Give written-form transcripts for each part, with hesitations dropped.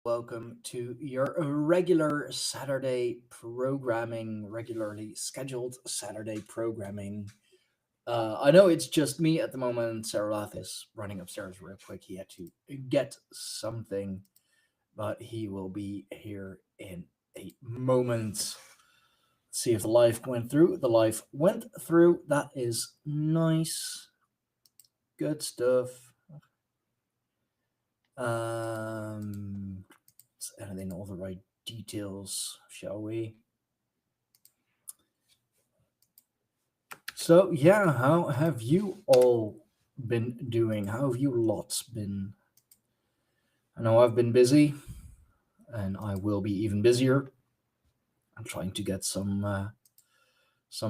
welcome to your regularly scheduled Saturday programming. I know it's just me at the moment. Zerilath is running upstairs real quick. He had to get something, but he will be here in a moment. See if the live went through. The live went through. That is nice. Good stuff. Let's add in all the right details, shall we? So yeah, how have you all been doing? How have you lots been? I know I've been busy, and I will be even busier. I'm trying to get some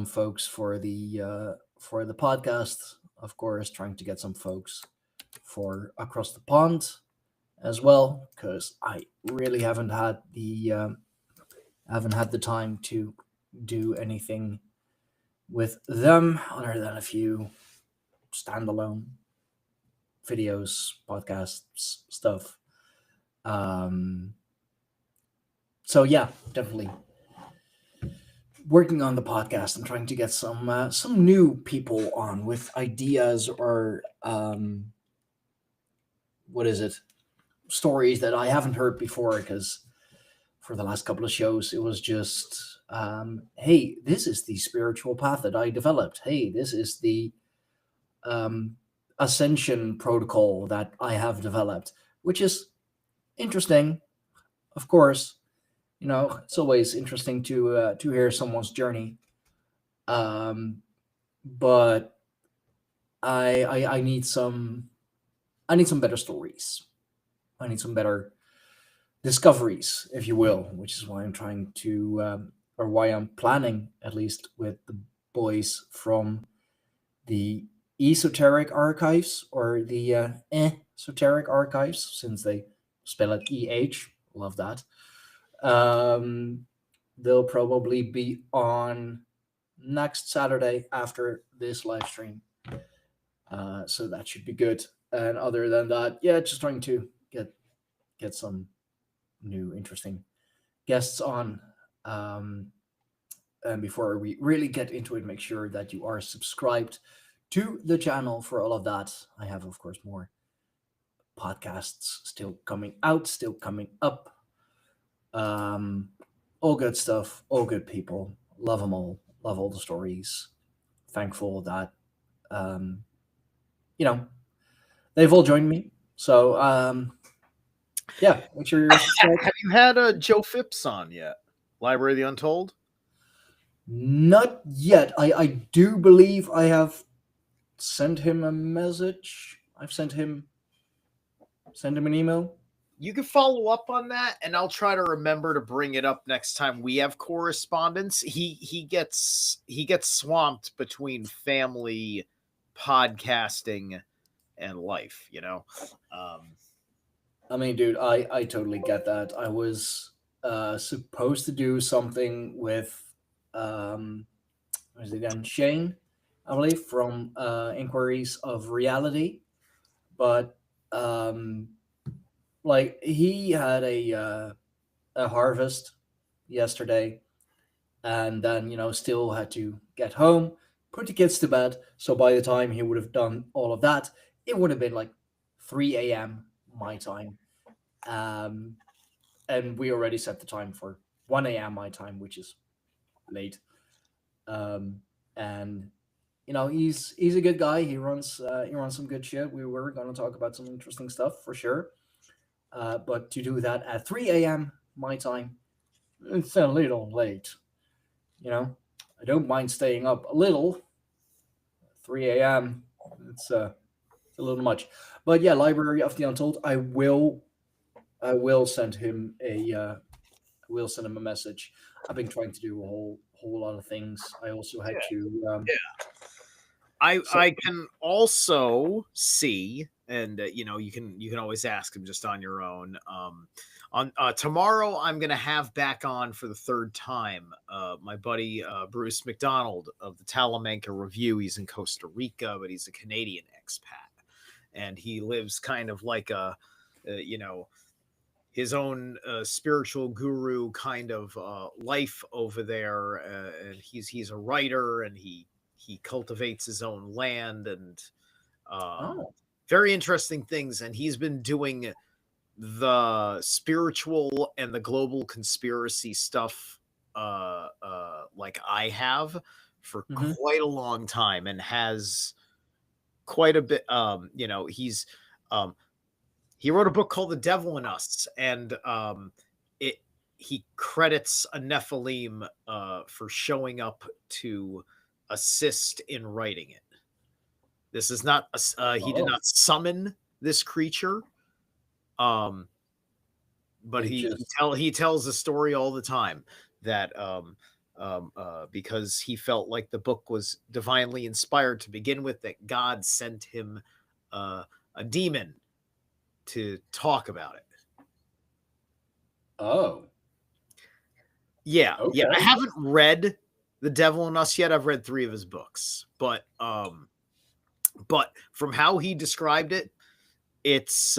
folks for the podcast, of course. Trying to get some folks for across the pond as well, because I really haven't had the time to do anything with them other than a few standalone videos, podcasts, stuff. Um, so yeah, definitely working on the podcast and trying to get some new people on with ideas or what is it, stories that I haven't heard before. Because for the last couple of shows, it was just, hey, this is the spiritual path that I developed. Hey, this is the um, ascension protocol that I have developed, which is interesting, of course. It's always interesting to hear someone's journey. Um, but I need some better stories. I need some better discoveries, if you will, which is why I'm trying to, or why I'm planning, at least with the boys from the esoteric archives, or the esoteric archives, since they spell it love that. um, they'll probably be on next Saturday after this live stream, so that should be good. And other than that, yeah, just trying to get some new interesting guests on. um, and before we really get into it, make sure that you are subscribed to the channel for all of that. I have, of course, more podcasts still coming out, still coming up. Um, all good stuff, all good people. Love them all. Love all the stories. Thankful that um, you know they've all joined me. So yeah, make sure you're subscribed. Have you had Joe Phipps on yet? Library of the Untold? Not yet. I do believe I have sent him a message. I've sent him an email. You can follow up on that, and I'll try to remember to bring it up next time we have correspondence. He gets swamped between family, podcasting, and life. I mean, dude, I totally get that. I was supposed to do something with what is it again? Shane, I believe, from Inquiries of Reality, but um, like he had a harvest yesterday, and then still had to get home, put the kids to bed. So by the time he would have done all of that, it would have been like 3 a.m. my time. Um, and we already set the time for 1 a.m. my time, which is late. Um, and he's a good guy. He runs some good shit. We were going to talk about some interesting stuff for sure. But to do that at 3 a.m. my time, it's a little late. I don't mind staying up a little. 3 a.m. It's a little much. But yeah, Library of the Untold. I will send him a message. I've been trying to do a whole lot of things. I also had to. I can also see, and you can always ask him just on your own. On tomorrow, I'm gonna have back on for the third time my buddy Bruce McDonald of the Talamanca Review. He's in Costa Rica, but he's a Canadian expat, and he lives kind of like a his own spiritual guru kind of life over there, and he's a writer, and he cultivates his own land, and very interesting things. And he's been doing the spiritual and the global conspiracy stuff like I have for quite a long time, and has quite a bit. He wrote a book called The Devil in Us, and he credits a Nephilim for showing up to assist in writing it. This is not he did not summon this creature, but he tells the story all the time that because he felt like the book was divinely inspired to begin with, that God sent him a demon to talk about it. Yeah. I haven't read The Devil in Us yet. I've read 3 of his books, but from how he described it, it's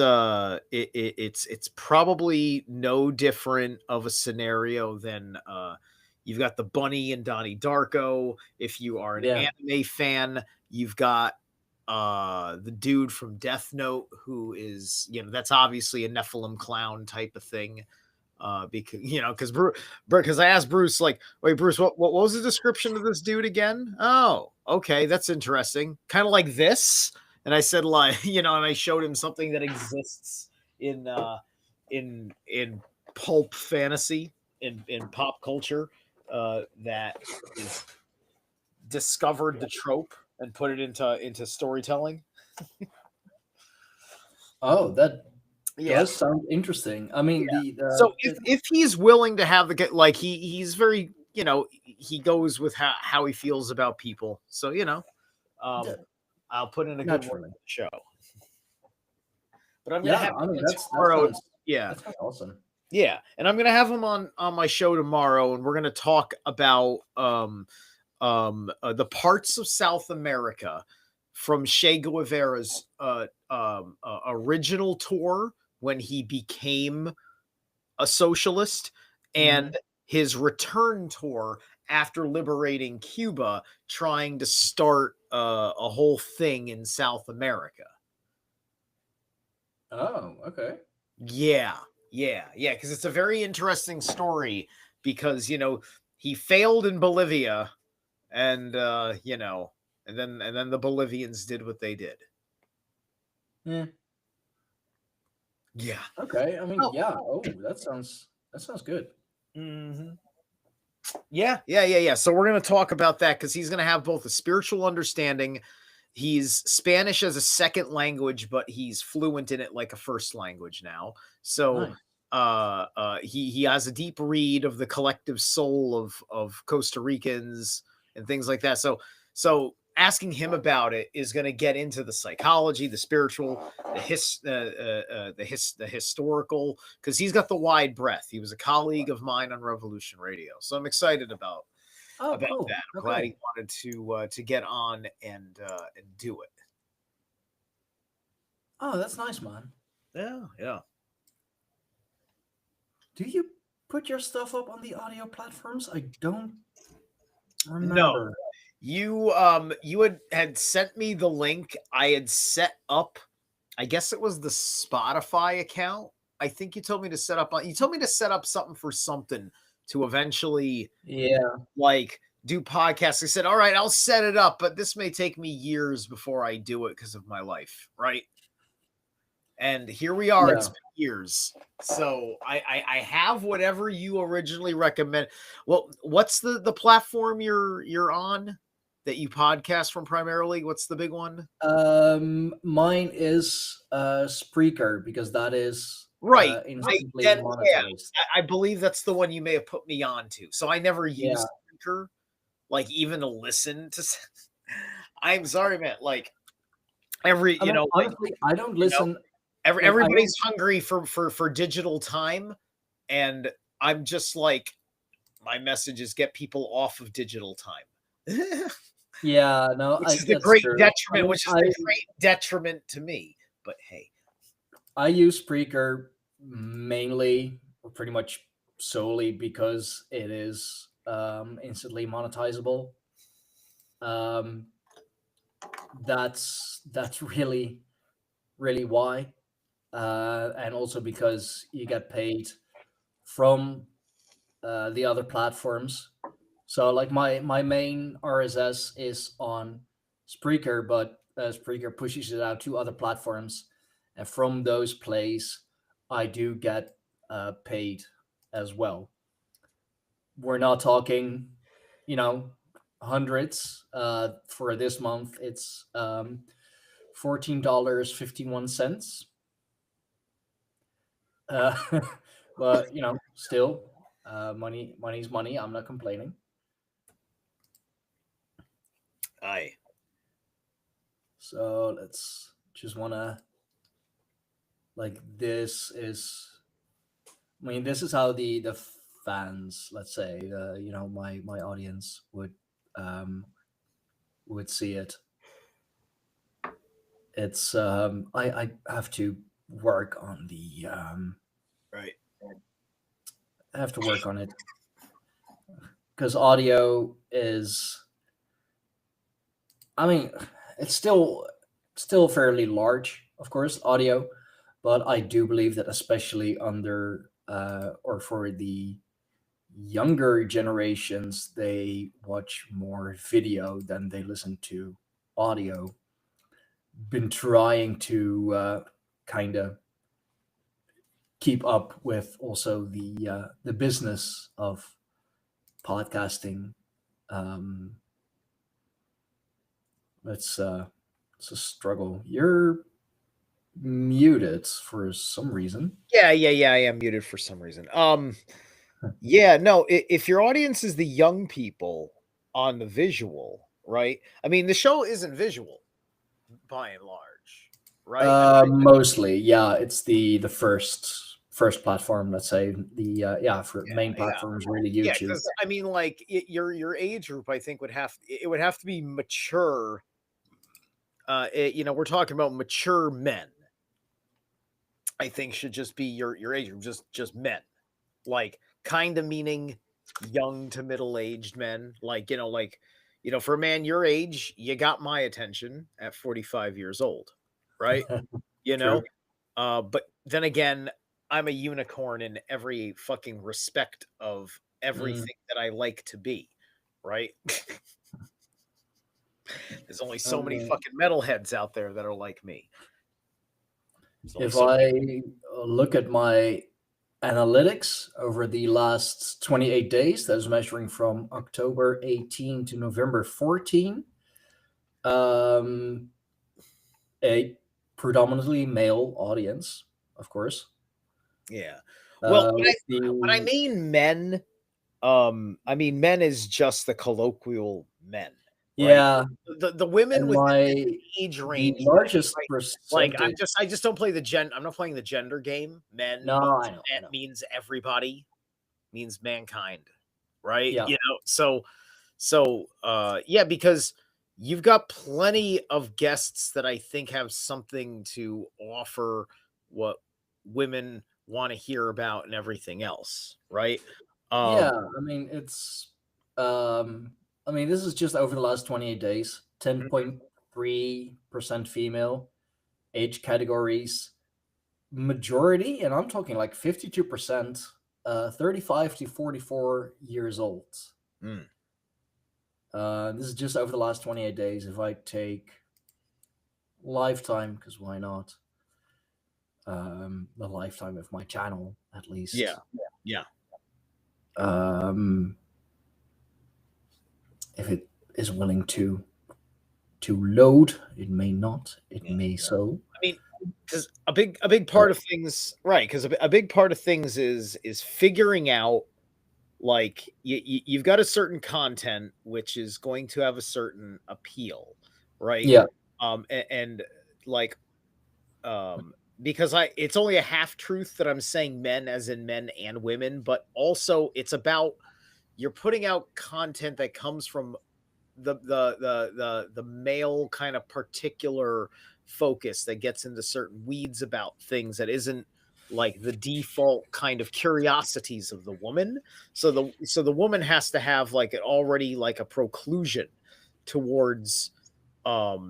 probably no different of a scenario than you've got the Bunny and Donnie Darko. If you are an anime fan, you've got the dude from Death Note, who is, that's obviously a Nephilim clown type of thing. Because I asked Bruce, like, wait, Bruce, what was the description of this dude again? Oh, okay, that's interesting. Kind of like this. And I said, like, and I showed him something that exists in pulp fantasy, in pop culture, that is discovered the trope and put it into storytelling. That does sound interesting. I mean, so if he's willing to have he's very, he goes with how he feels about people. So, I'll put in a good word for the show. But I'm gonna have tomorrow. That's awesome. Yeah, and I'm gonna have him on my show tomorrow, and we're gonna talk about the parts of South America from Che Guevara's original tour when he became a socialist, and his return tour after liberating Cuba, trying to start a whole thing in South America. Oh, okay. Yeah, because it's a very interesting story, because he failed in Bolivia, and and then the Bolivians did what they did. Yeah. Okay. I mean, that sounds good. Yeah. So we're going to talk about that, because he's going to have both a spiritual understanding. He's Spanish as a second language, but he's fluent in it like a first language now. So he has a deep read of the collective soul of Costa Ricans and things like that. So asking him about it is going to get into the psychology, the spiritual, the historical, because he's got the wide breadth. He was a colleague of mine on Revolution Radio, so I'm excited about cool. that. I'm glad he wanted to get on and do it. Oh, that's nice, man. Yeah. Do you put your stuff up on the audio platforms? I don't remember. No. You had sent me the link. I had set up, I guess it was the Spotify account. I think you told me to set up something for something to eventually do podcasts. I said, all right, I'll set it up, but this may take me years before I do it because of my life, right? And here we are. It's been years. So I have whatever you originally recommend. Well, what's the platform you're on that you podcast from primarily? What's the big one? Mine is Spreaker, because that is right. instantly monetized. I believe that's the one you may have put me on to. So I never used Spreaker, like, even to listen to. I'm sorry, man. Like honestly, I don't listen. Everybody's hungry for digital time, and I'm just like, my message is get people off of digital time. Yeah, no, which is the great detriment to me. But hey, I use Spreaker mainly or pretty much solely because it is instantly monetizable. Um, that's really why, and also because you get paid from the other platforms. So like my main RSS is on Spreaker, but Spreaker pushes it out to other platforms, and from those plays, I do get paid as well. We're not talking, you know, hundreds. For this month, it's $14.51. Uh, but still, money's money. I'm not complaining. Aye. So let's just wanna like this is. I mean, this is how the fans, let's say, my audience would see it. It's I have to work on the Right. I have to work on it because audio is. I mean, it's still fairly large, of course, audio, but I do believe that especially under or for the younger generations, they watch more video than they listen to audio. Been trying to kind of keep up with also the business of podcasting. Um, it's a struggle. You're muted for some reason. Yeah. I am muted for some reason. Yeah, no, if your audience is the young people on the visual, right? I mean, the show isn't visual by and large, right? Mostly, yeah. It's the first platform. Let's say the for main platform is really Yeah, YouTube. because I mean, like your age group, I think would have to be mature. We're talking about mature men. I think should just be your age group, just men, like kind of meaning young to middle aged men, for a man your age, you got my attention at 45 years old, right? You know, True. but then again, I'm a unicorn in every fucking respect of Mm. everything that I like to be, right? There's only so many Uh, fucking metalheads out there that are like me. There's only if so I look at my analytics over the last 28 days, that's measuring from October 18 to November 14, um, a predominantly male audience, of course. yeah. Well, With when I the mean men, I mean men is just the colloquial men, right? yeah, The women and within my the age the range, largest right? Like percentage. I just don't play I'm not playing the gender game. Men No, means I know. means everybody, means mankind, right? Yeah, Yeah, because you've got plenty of guests that I think have something to offer what women want to hear about and everything else, right? yeah. Um, I mean, it's. I mean, this is just over the last 28 days. 10.3% female, age categories, majority, and I'm talking like 52%, 35 to 44 years old. mm, This is just over the last 28 days. If I take lifetime, because why not? The lifetime of my channel, at yeah, least. yeah. Um, if it is willing to load, it may not. It may so. I mean, because a big part of things, right? Because a big part of things is figuring out like you've got a certain content which is going to have a certain appeal, right? Yeah, And like because it's only a half truth that I'm saying men as in men and women, but also it's about you're putting out content that comes from the male kind of particular focus that gets into certain weeds about things that isn't like the default kind of curiosities of the woman. So the woman has to have like it already like a proclusion towards like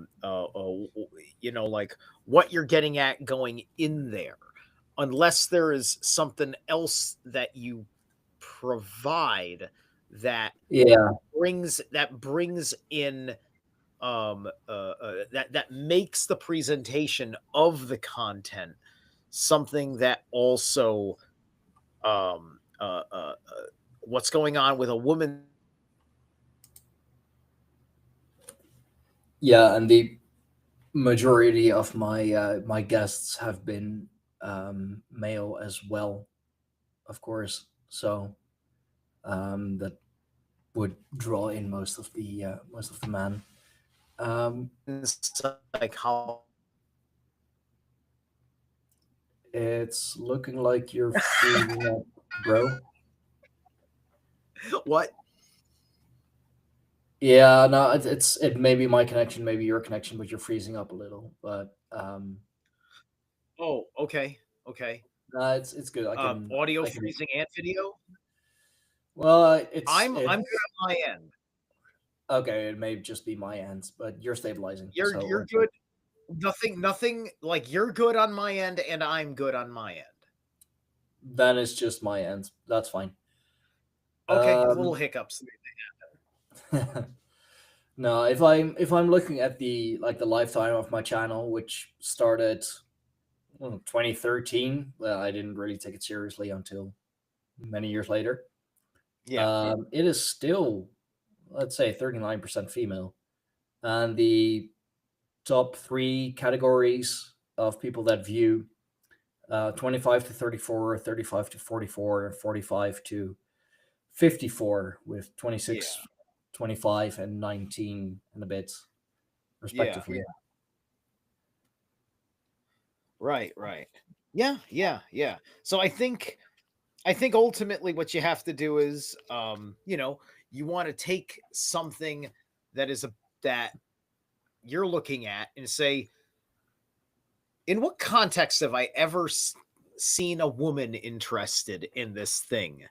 what you're getting at going in there, unless there is something else that you provide that Yeah, brings in that makes the presentation of the content something that also what's going on with a woman. yeah, and the majority of my guests have been male as well, of course. So that would draw in most of the men. Um, Psychology. it's looking like you're freezing up, bro. What? Yeah, no, it may be my connection, maybe your connection, but you're freezing up a little. But Oh, okay, okay. it's good. Audio I can. freezing and video. Well, I'm good on my end. okay. It may just be my end, but you're stabilizing, so You're good. Nothing like you're good on my end, and I'm good on my end. then it's just my end. That's fine. Okay, little hiccups. No, if I'm looking at the lifetime of my channel, which started 2013, well, I didn't really take it seriously until many years later. Yeah, It is still, let's say, 39% female, and the top three categories of people that view 25 to 34, 35 to 44, and 45 to 54, with yeah, 26, 25, and 19 and a bit, yeah. respectively. Right, right. Yeah, yeah, yeah. So I think ultimately what you have to do is you want to take something that is a that you're looking at and say, in what context have I ever seen a woman interested in this thing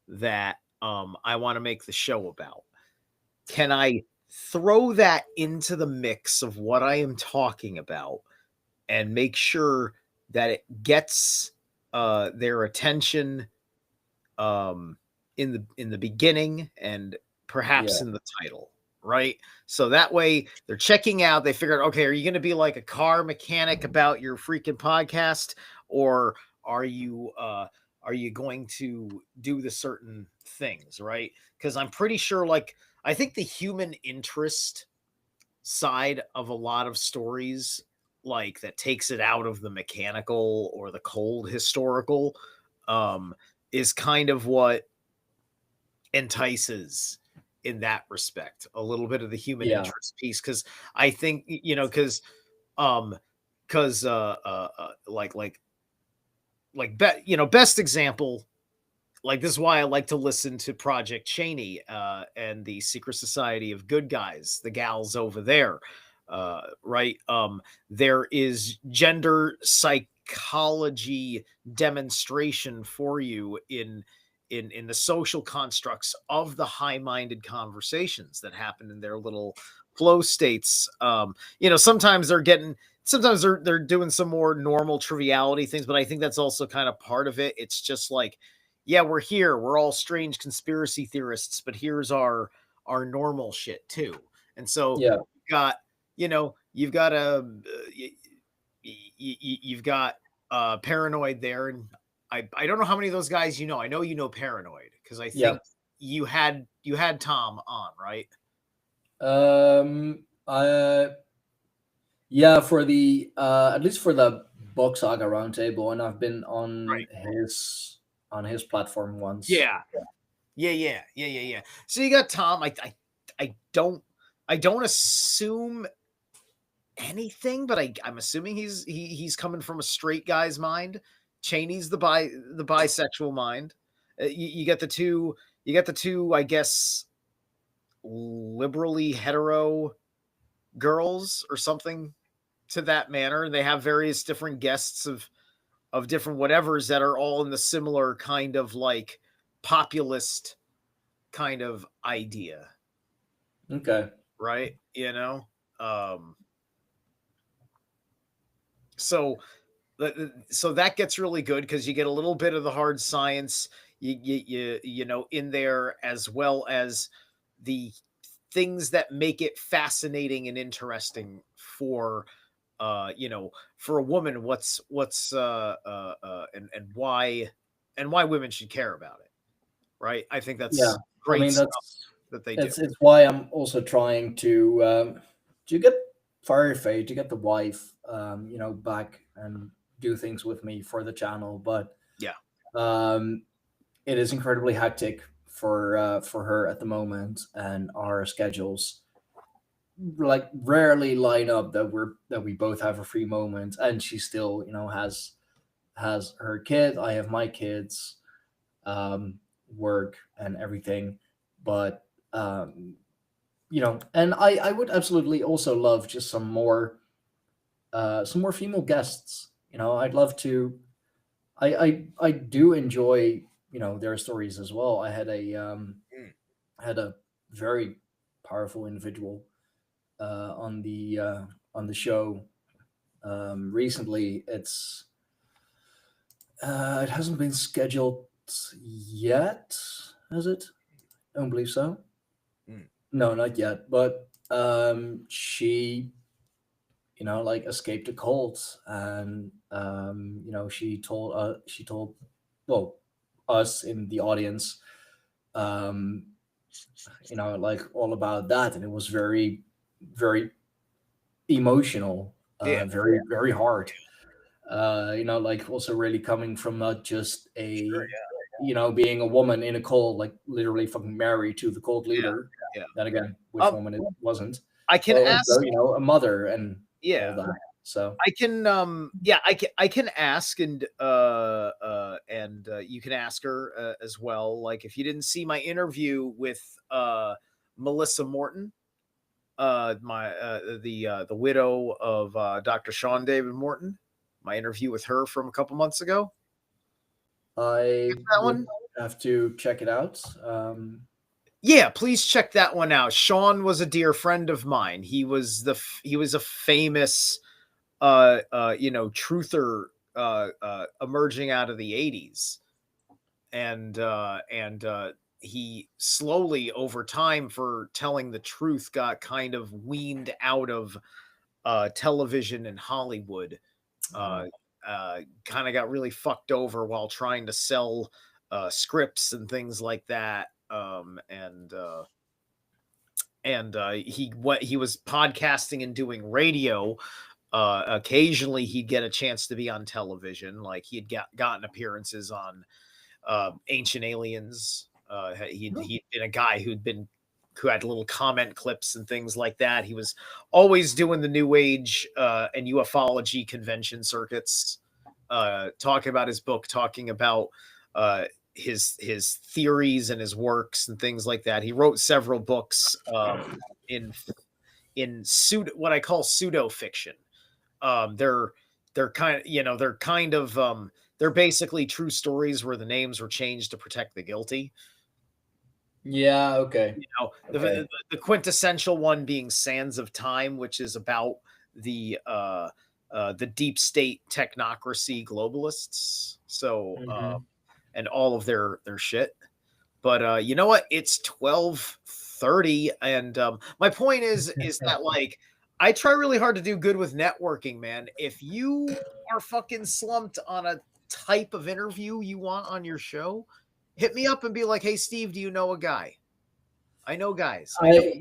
that I want to make the show about? Can I throw that into the mix of what I am talking about and make sure that it gets their attention in the beginning and perhaps Yeah, in the title, right? So that way they're checking out. They figured, okay, are you going to be like a car mechanic about your freaking podcast, or are you going to do the certain things, right? Because I'm pretty sure, like, I think the human interest side of a lot of stories, like that takes it out of the mechanical or the cold historical, um, is kind of what entices in that respect, a little bit of the human yeah, interest piece. Because I think um because best example, like, this is why I like to listen to Project Cheney and the Secret Society of Good Guys, the gals over there, right? There is gender psychology demonstration for you in the social constructs of the high-minded conversations that happen in their little flow states. Sometimes they're doing some more normal triviality things, but I think that's also kind of part of it. It's just like, yeah, we're here. We're all strange conspiracy theorists, but here's our normal shit too. And so yeah, you've got a you've got Paranoid there, and I don't know how many of those guys you know. I know you know Paranoid because I yeah. think you had Tom on, right? Um, I Yeah, for the at least for the Book Saga Roundtable, and I've been Right. on his platform once. Yeah. Yeah. So you got Tom. I don't assume anything, but I'm assuming he's coming from a straight guy's mind. Cheney's the bisexual mind. You get the two. You got the two, I guess, liberally hetero girls or something to that manner. They have various different guests of different whatevers that are all in the similar kind of like populist kind of idea. Okay. Right. You know? So that gets really good because you get a little bit of the hard science you know in there, as well as the things that make it fascinating and interesting for you know, for a woman, and why women should care about it, right? I think Yeah. that's I great mean, stuff that they do. it's why I'm also trying to get Firefade, to get the wife, back and do things with me for the channel. But Yeah. it is incredibly hectic for her at the moment, and our schedules like rarely line up that we both have a free moment, and she still, has her kid. I have my kids, work and everything. But and I would absolutely also love just some more female guests. I'd love to. I do enjoy their stories as well. I had a very powerful individual on the show recently. It hasn't been scheduled yet, has it? I don't believe so. Mm. No, not yet. But she, like escaped a cult, and she told, well, us in the audience, um, like all about that, and it was very, very emotional, Yeah. very, very hard. Like also really coming from not just Sure. being a woman in a cult, like literally fucking married to the cult leader. Yeah. Then again, which woman it wasn't, I can but ask. also, a mother and Yeah. all that. So I can I can ask, and you can ask her as well. Like, if you didn't see my interview with Melissa Morton, the widow of Dr. Sean David Morton, my interview with her from a couple months ago. I That would one? have to check it out. Yeah, please check that one out. Sean was a dear friend of mine. He was a famous truther emerging out of the 80s. And he slowly over time, for telling the truth, got kind of weaned out of television and Hollywood. Kind of got really fucked over while trying to sell scripts and things like that. He was podcasting and doing radio. Occasionally he'd get a chance to be on television. Like, he had gotten appearances on Ancient Aliens. He'd been a guy who had little comment clips and things like that. He was always doing the New Age and ufology convention circuits, talking about his book, talking about his theories and his works and things like that. He wrote several books in what I call pseudo fiction. They're kind of they're basically true stories where the names were changed to protect the guilty. Yeah. Okay. The quintessential one being Sands of Time, which is about the deep state technocracy globalists. So and all of their shit. But you know what? It's 12:30, and my point is that, like, I try really hard to do good with networking, man. If you are fucking slumped on a type of interview you want on your show, hit me up and be like, "Hey, Steve, do you know a guy?" I know guys. I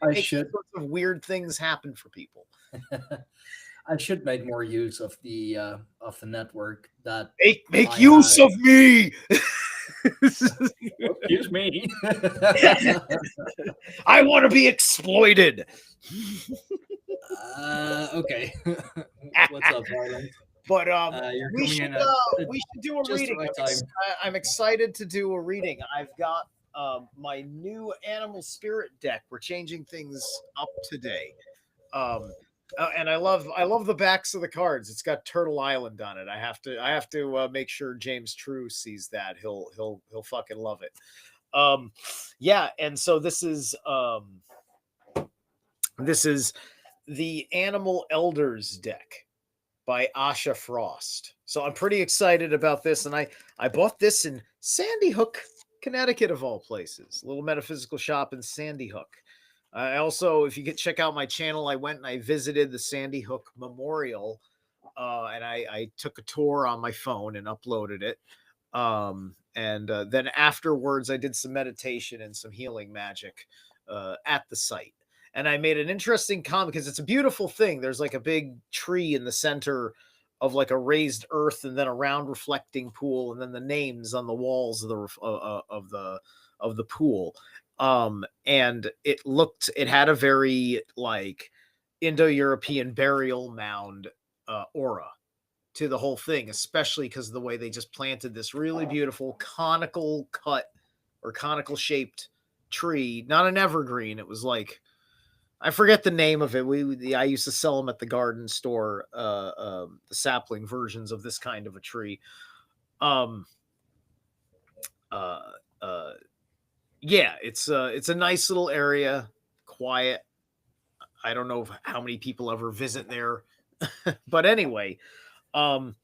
Make should. sorts of weird things happen for people. I should make more use of the network that Make I use had. of me. Excuse me. I want to be exploited. Okay. What's up, Harlan? But You're we coming should in at we should do a just the reading. right time. I'm excited to do a reading. I've got my new animal spirit deck. We're changing things up today. And I love the backs of the cards. It's got Turtle Island on it. I have to make sure James True sees that. He'll fucking love it. Yeah, and so this is the Animal Elders deck by Asha Frost. So I'm pretty excited about this, and I bought this in Sandy Hook, Connecticut, of all places. A little metaphysical shop in Sandy Hook. I also, if you could check out my channel, I went and I visited the Sandy Hook Memorial, and I took a tour on my phone and uploaded it. And then afterwards, I did some meditation and some healing magic at the site. And I made an interesting comment because it's a beautiful thing. There's like a big tree in the center of like a raised earth, and then a round reflecting pool, and then the names on the walls of the pool. And it had a very like Indo-European burial mound aura to the whole thing, especially because of the way they just planted this really beautiful conical cut or conical shaped tree, not an evergreen. It was like, I forget the name of it. I used to sell them at the garden store, the sapling versions of this kind of a tree. Yeah, it's a nice little area, quiet. I don't know how many people ever visit there, but anyway, so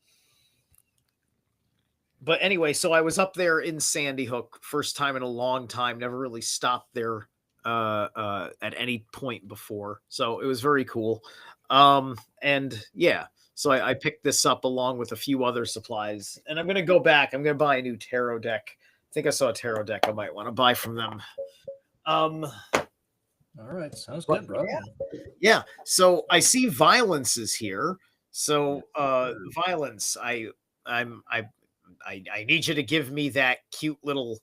I was up there in Sandy Hook, first time in a long time. Never really stopped there at any point before, so it was very cool. And yeah, so I picked this up along with a few other supplies, and I'm gonna go back. I'm gonna buy a new tarot deck. I think I saw a tarot deck I might want to buy from them. All right, sounds good, bro. Yeah. So I see Violence is here. So Violence, I need you to give me that cute little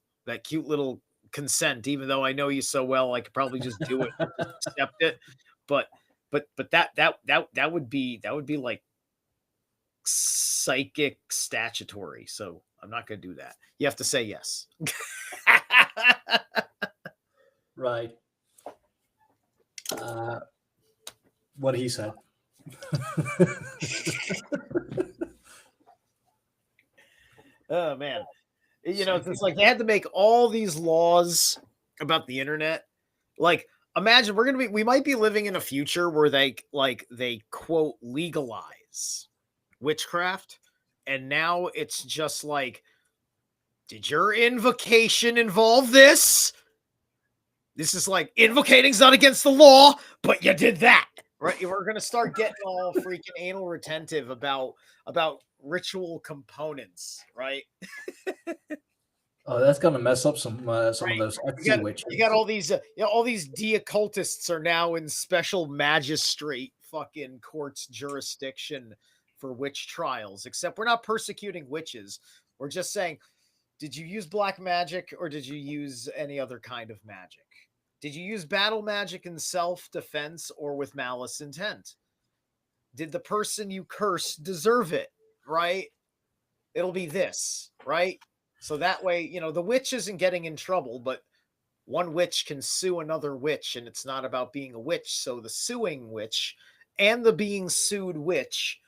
consent, even though I know you so well, I could probably just do it, accept it. But that would be like psychic statutory. So I'm not going to do that. You have to say yes. Right. What he said. Oh man, it's like they had to make all these laws about the internet. Like, imagine we might be living in a future where they quote legalize witchcraft, and now it's just like, did your invocation involve this? This is like, invocating's not against the law, but you did that, right? We're gonna start getting all freaking anal retentive about ritual components, right? Oh, that's gonna mess up some of those Etsy witches. You got all these all these de-occultists are now in special magistrate fucking courts jurisdiction for witch trials, except we're not persecuting witches. We're just saying, did you use black magic or did you use any other kind of magic? Did you use battle magic in self-defense or with malice intent? Did the person you curse deserve it, right? It'll be this, right? So that way, the witch isn't getting in trouble, but one witch can sue another witch, and it's not about being a witch. So the suing witch and the being sued witch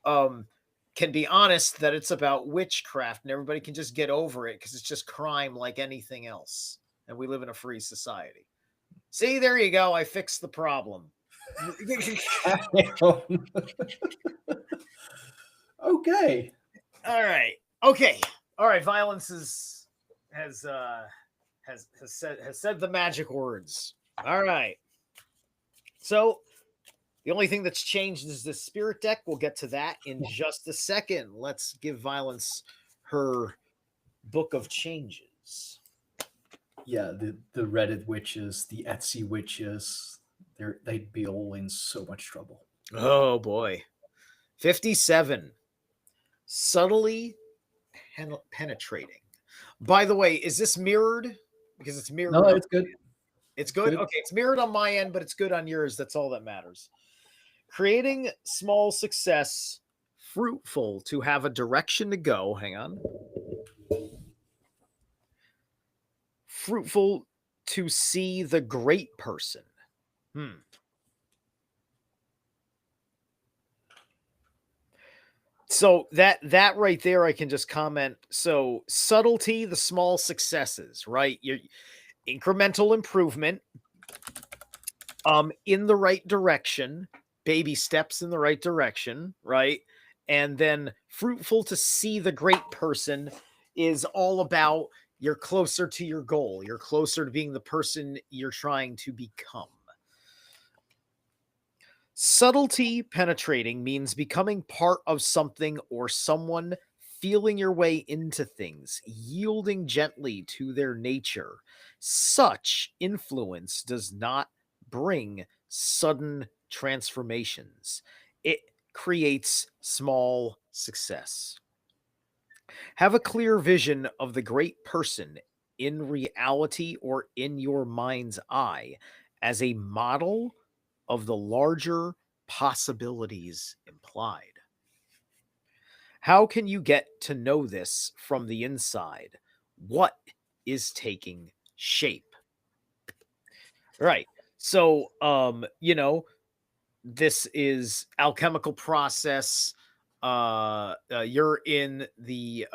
can be honest that it's about witchcraft, and everybody can just get over it because it's just crime like anything else. And we live in a free society. See, there you go. I fixed the problem. Okay. All right. Okay. All right. Violence has said the magic words. All right. So the only thing that's changed is the spirit deck. We'll get to that in just a second. Let's give Violence her book of changes. Yeah, the Reddit witches, the Etsy witches, they'd be all in so much trouble. Oh boy. 57. Subtly penetrating. By the way, is this mirrored? Because it's mirrored. No, it's good. It's good. Okay, it's mirrored on my end, but it's good on yours. That's all that matters. Creating small success, fruitful to have a direction to go. Hang on. Fruitful to see the great person. So that right there, I can just comment. So subtlety, the small successes, right? Your incremental improvement, in the right direction, baby steps in the right direction, right? And then fruitful to see the great person is all about you're closer to your goal. You're closer to being the person you're trying to become. Subtlety penetrating means becoming part of something or someone, feeling your way into things, yielding gently to their nature. Such influence does not bring sudden transformations, it creates small success. Have a clear vision of the great person in reality or in your mind's eye as a model of the larger possibilities implied. How can you get to know this from the inside? What is taking shape? Right. So, this is alchemical process. You're in the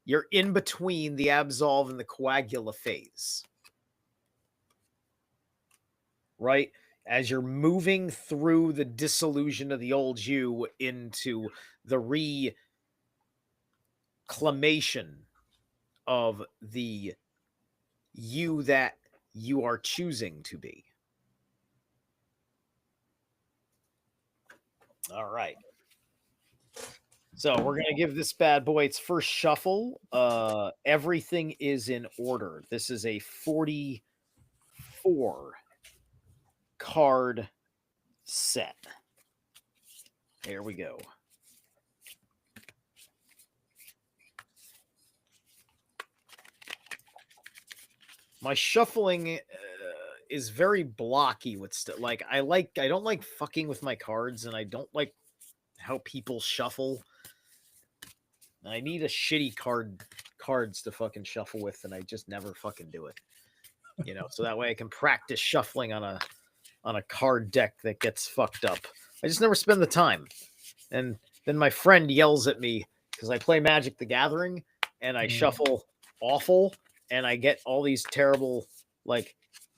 you're in between the absolve and the coagula phase, right? As you're moving through the dissolution of the old you into the reclamation of the you that you are choosing to be. All right. So we're going to give this bad boy its first shuffle. Everything is in order. This is a 44 card set. Here we go. My shuffling is very blocky with stuff. Like I don't like fucking with my cards, and I don't like how people shuffle. I need a shitty cards to fucking shuffle with, and I just never fucking do it. So that way I can practice shuffling on a card deck that gets fucked up. I just never spend the time. And then my friend yells at me because I play Magic the Gathering and I shuffle awful, and I get all these terrible, like,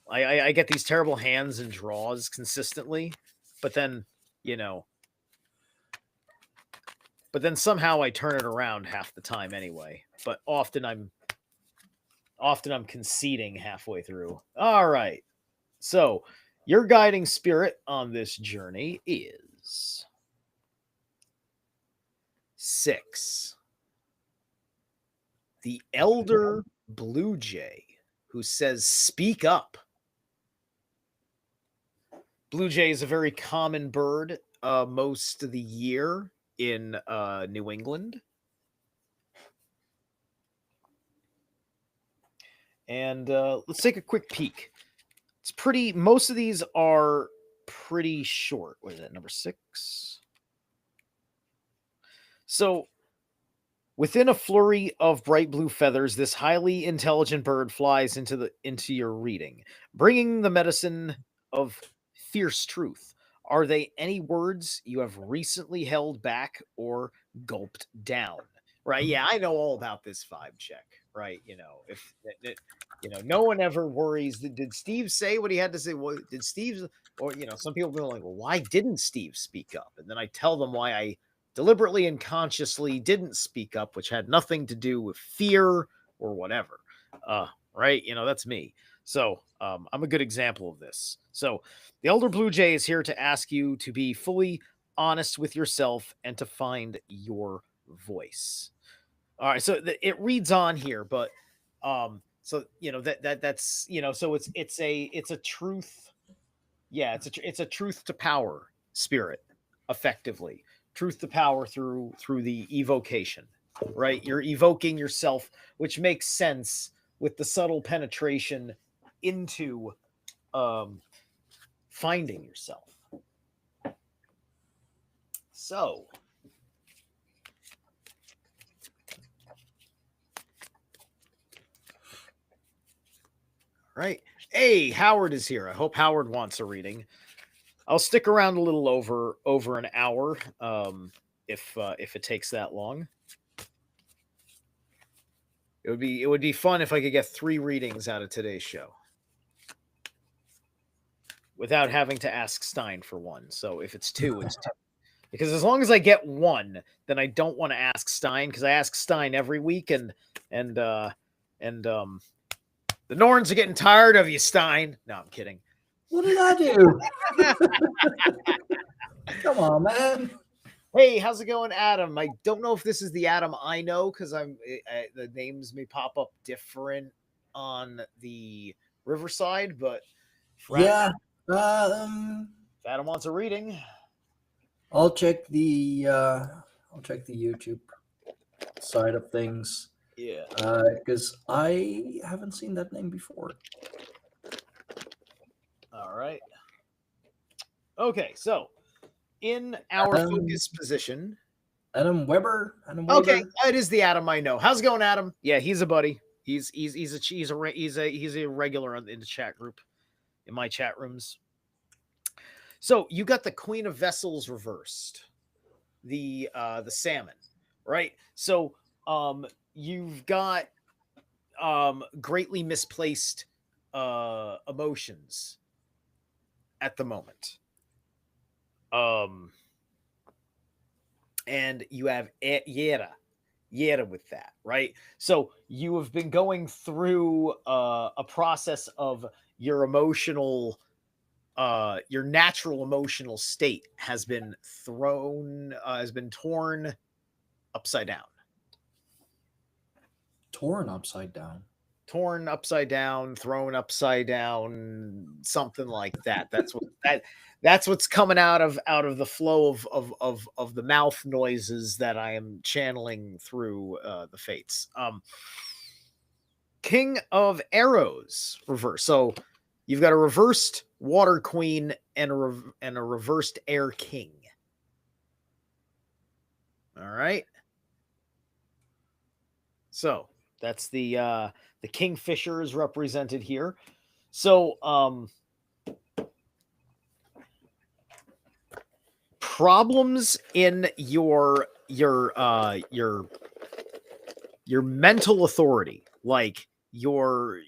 I get these terrible hands and draws consistently, but then, somehow I turn it around half the time anyway. But often I'm conceding halfway through. All right. So your guiding spirit on this journey is 6. The elder blue jay, who says, "Speak up." Blue jay is a very common bird most of the year in New England. And let's take a quick peek. Most of these are pretty short. What is that, number 6? So, within a flurry of bright blue feathers, this highly intelligent bird flies into your reading, bringing the medicine of fierce truth. Are they any words you have recently held back or gulped down? Right? Yeah, I know all about this vibe check. Right? No one ever worries. Did Steve say what he had to say? Did Steve, or some people go like, well, why didn't Steve speak up? And then I tell them why I deliberately and consciously didn't speak up, which had nothing to do with fear or whatever. Right? That's me. So I'm a good example of this. So the elder blue jay is here to ask you to be fully honest with yourself and to find your voice. All right. So it reads on here, but so that's so it's a truth. Yeah, it's a truth to power spirit, effectively. Truth to power through the evocation, right? You're evoking yourself, which makes sense with the subtle penetration into finding yourself. So, right. Hey, Howard is here. I hope Howard wants a reading. I'll stick around a little over an hour. if it takes that long. It would be fun if I could get 3 readings out of today's show without having to ask Stein for one. So if it's 2, it's 2. Because as long as I get 1, then I don't want to ask Stein, because I ask Stein every week, and the Norns are getting tired of you, Stein. No, I'm kidding. What did I do? Come on, man. Hey, how's it going, Adam? I don't know if this is the Adam I know, because the names may pop up different on the Riverside, but Yeah. if Adam wants a reading, I'll check the YouTube side of things. Yeah. Because I haven't seen that name before. All right. Okay, so in our focus position, Adam Weber. Okay, it is the Adam I know. How's it going, Adam? Yeah, he's a buddy. He's a regular in the chat group, in my chat rooms. So you got the Queen of Vessels reversed, the salmon, right? So you've got greatly misplaced emotions at the moment. And you have Yera with that, right? So you have been going through a process of your emotional, your natural emotional state has been torn upside down. Torn upside down. Torn upside down, thrown upside down, something like that. That's what's coming out of the flow of the mouth noises that I am channeling through the fates. King of Arrows reverse. So you've got a reversed Water Queen and a reversed Air King. All right. So that's the Kingfisher is represented here. So problems in your mental authority, like your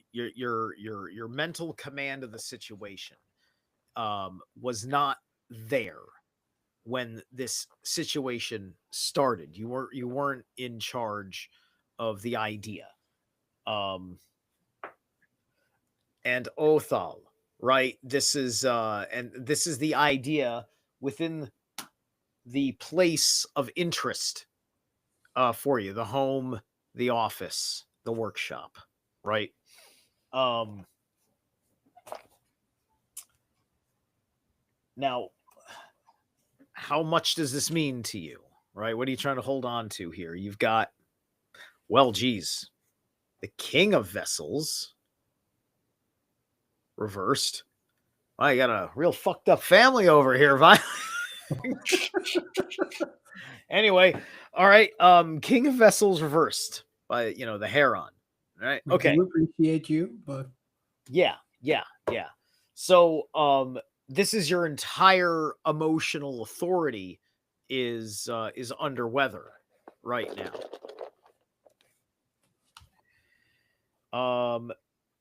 mental command of the situation, was not there when this situation started. You weren't in charge of the idea. And Othal, right? This is the idea within the place of interest for you, the home, the office, the workshop, right? Now, how much does this mean to you, right? What are you trying to hold on to here? You've got, well, geez, the King of Vessels reversed. Well, you got a real fucked up family over here, Vi. Anyway, all right. King of Vessels reversed by the Heron. All right. Okay. We appreciate you, but yeah. So this is your entire emotional authority is under weather right now.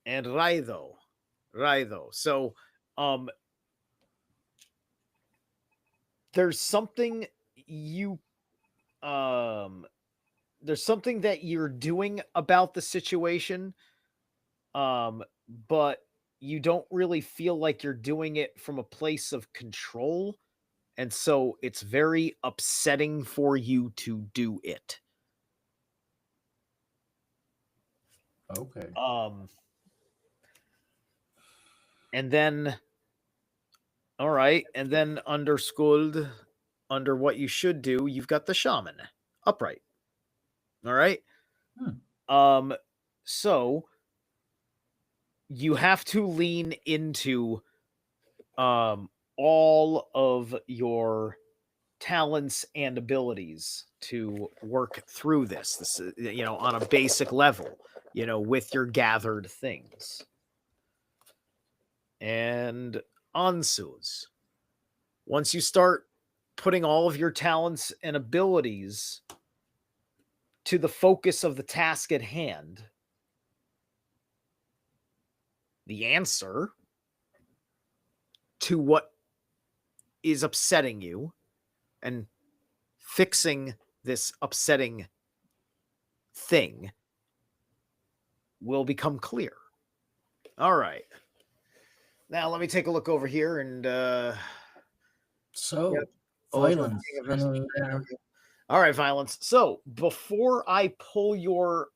And Raido. So there's something that you're doing about the situation, but you don't really feel like you're doing it from a place of control, and so it's very upsetting for you to do it. Okay. And then, all right, and then under Skuld, under what you should do, you've got the Shaman upright. All right. So you have to lean into all of your talents and abilities to work through this on a basic level, with your gathered things. And Ansus, once you start putting all of your talents and abilities to the focus of the task at hand, the answer to what is upsetting you and fixing this upsetting thing will become clear. All right. Now let me take a look over here and So, yep. violence. All right, violence. So before I pull your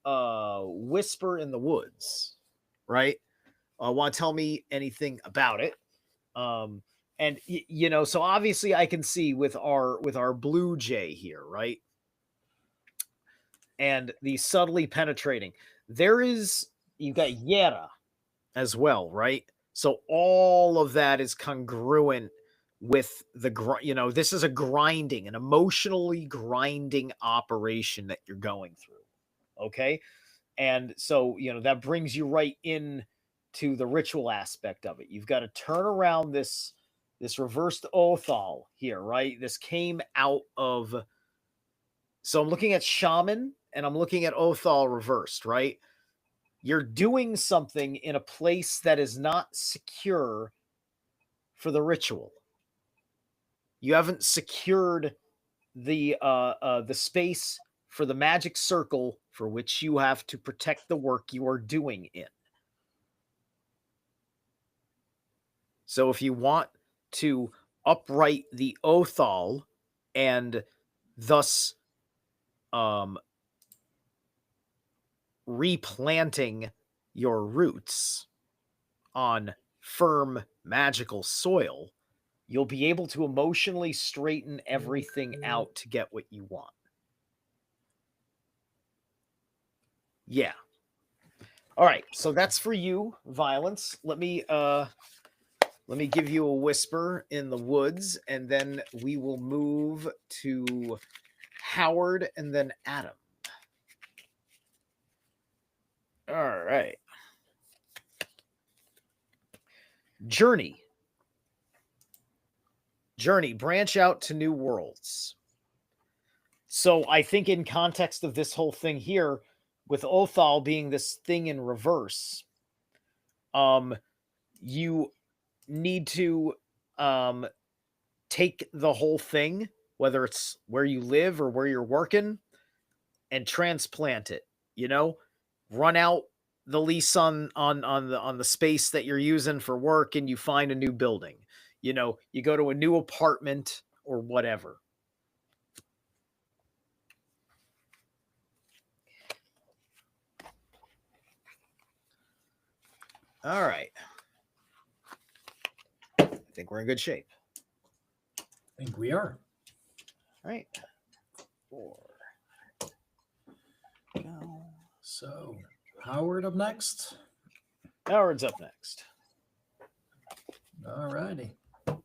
whisper in the woods, right? Want to tell me anything about it? And you know, so obviously I can see with our blue jay here, right? And the subtly penetrating. There is, you got Yera as well, right? So all of that is congruent with the you know, this is a grinding, an emotionally grinding operation that you're going through. Okay? And so, you know, that brings you right in to the ritual aspect of it. You've got to turn around this reversed Othal here, right? This came out of, so I'm looking at shaman and I'm looking at Othal reversed, right? You're doing something in a place that is not secure for the ritual. You haven't secured the space for the magic circle for which you have to protect the work you are doing in. So if you want to upright the Othal and thus replanting your roots on firm magical soil, you'll be able to emotionally straighten everything out to get what you want. Yeah. All right, so that's for you, violence. Let me give you a whisper in the woods, and then we will move to Howard and then Adam. All right. Journey, branch out to new worlds. So I think in context of this whole thing here, with Othal being this thing in reverse, you need to take the whole thing, whether it's where you live or where you're working, and transplant it. You know, run out the lease on the space that you're using for work, and you find a new building. You know, you go to a new apartment or whatever. All right. I think we're in good shape. I think we are. All right. 4. Go. So, Howard up next. Howard's up next. All righty. Okay.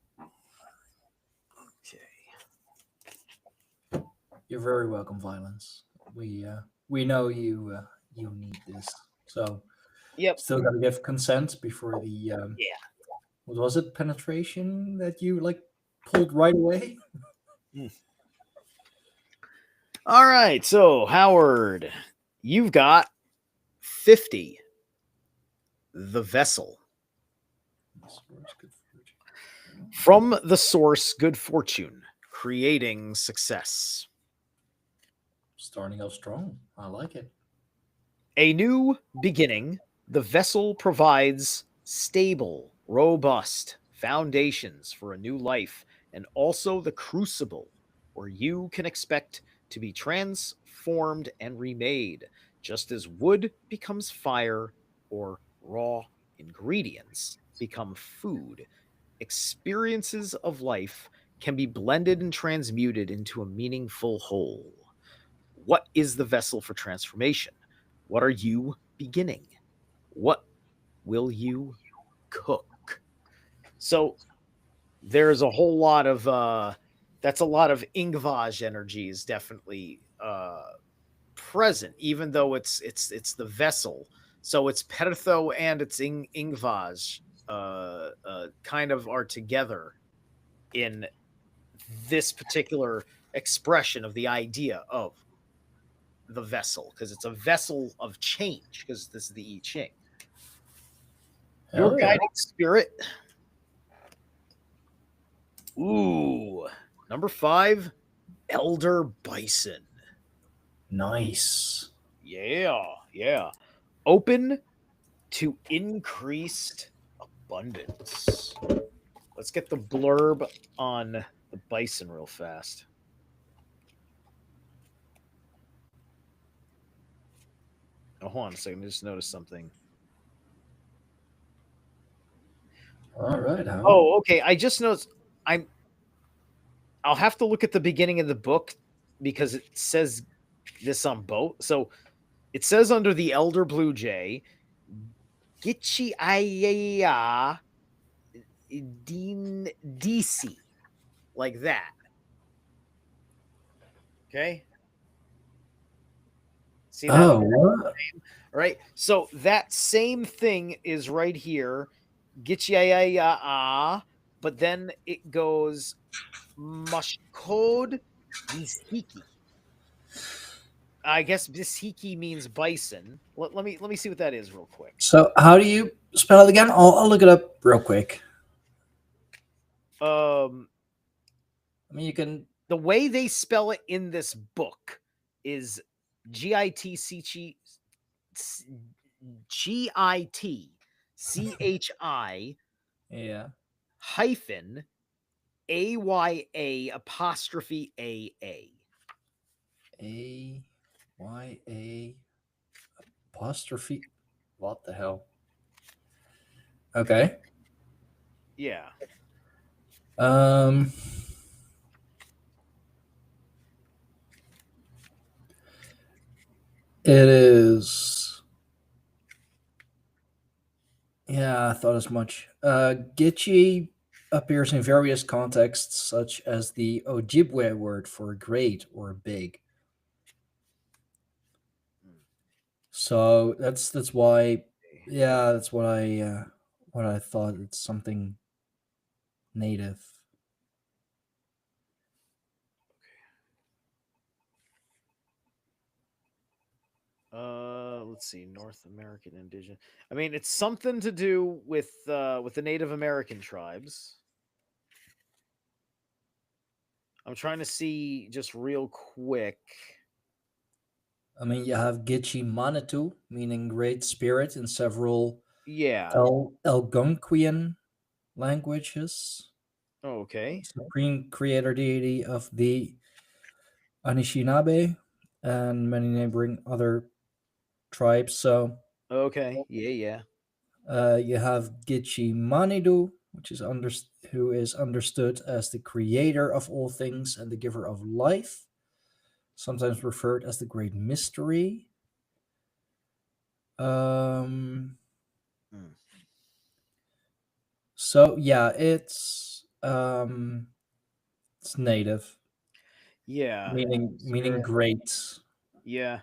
You're very welcome, violence. We know you need this. So, Yep. still got to give consent before the Yeah. What was it? Penetration that you like pulled right away? All right. So, Howard, you've got 50. The vessel. From the source, good fortune, creating success. Starting out strong. I like it. A new beginning, the vessel provides stable, robust foundations for a new life, and also the crucible where you can expect to be transformed and remade, just as wood becomes fire or raw ingredients become food. Experiences of life can be blended and transmuted into a meaningful whole. What is the vessel for transformation? What are you beginning? What will you cook? So there's a whole lot of that's a lot of Ingvaj energy is definitely present, even though it's the vessel. So it's Pertho and it's Ingvaj kind of are together in this particular expression of the idea of the vessel, because it's a vessel of change, because this is the I Ching. Your Hell yeah. guiding spirit. Ooh, number 5, Elder Bison. Nice. Yeah. Open to increased abundance. Let's get the blurb on the bison real fast. Oh, hold on a second. I just noticed something. All right. Howard. Oh, okay. I just noticed I'll have to look at the beginning of the book because it says this on both. So it says under the Elder Blue Jay, Gichi Ayaya Din DC. Like that. Okay. See that? Oh, what? Right. So that same thing is right here. Gichi, but then it goes Mashkod Bishiki. I guess Bishiki means bison. Let me see what that is real quick. So how do you spell it again? I'll look it up real quick. I mean, you can. The way they spell it in this book is GITCHI Yeah. hyphen AYA apostrophe AA. AYA apostrophe. What the hell? Okay. Yeah. It is. Yeah, I thought as much. Gitchi appears in various contexts, such as the Ojibwe word for great or big. So that's why. Yeah, that's what I thought. It's something native. Let's see, North American indigenous. I mean, it's something to do with the Native American tribes. I'm trying to see just real quick. I mean, you have Gitchi Manitou, meaning great spirit, in several Yeah. Algonquian languages. Okay. Supreme creator deity of the Anishinaabe and many neighboring other tribes. So Okay. Yeah. you have Gitchi Manitou, who is understood as the creator of all things and the giver of life, sometimes referred as the Great Mystery. So yeah, it's native, Yeah. meaning great, Yeah.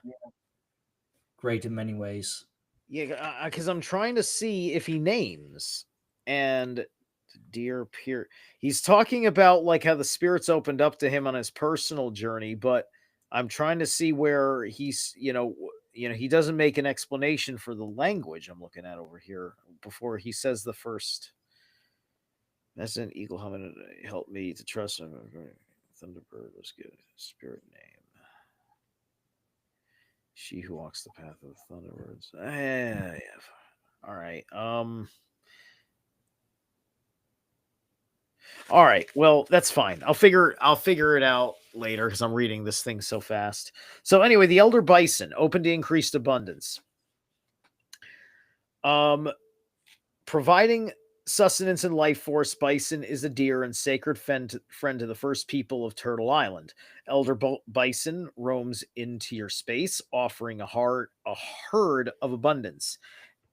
great in many ways. Yeah, because I'm trying to see if he names and dear peer. He's talking about like how the spirits opened up to him on his personal journey, but I'm trying to see where he's, he doesn't make an explanation for the language I'm looking at over here before he says the first. That's an eagle hominid help me to trust him. Thunderbird, let's get spirit name. She who walks the path of the Thunderbirds. Yeah. All right. All right. Well, that's fine. I'll figure it out later because I'm reading this thing so fast. So anyway, the Elder Bison, open to increased abundance. Providing sustenance and life force, Bison is a dear and sacred friend to the first people of Turtle Island. Elder Bison roams into your space, offering a herd of abundance,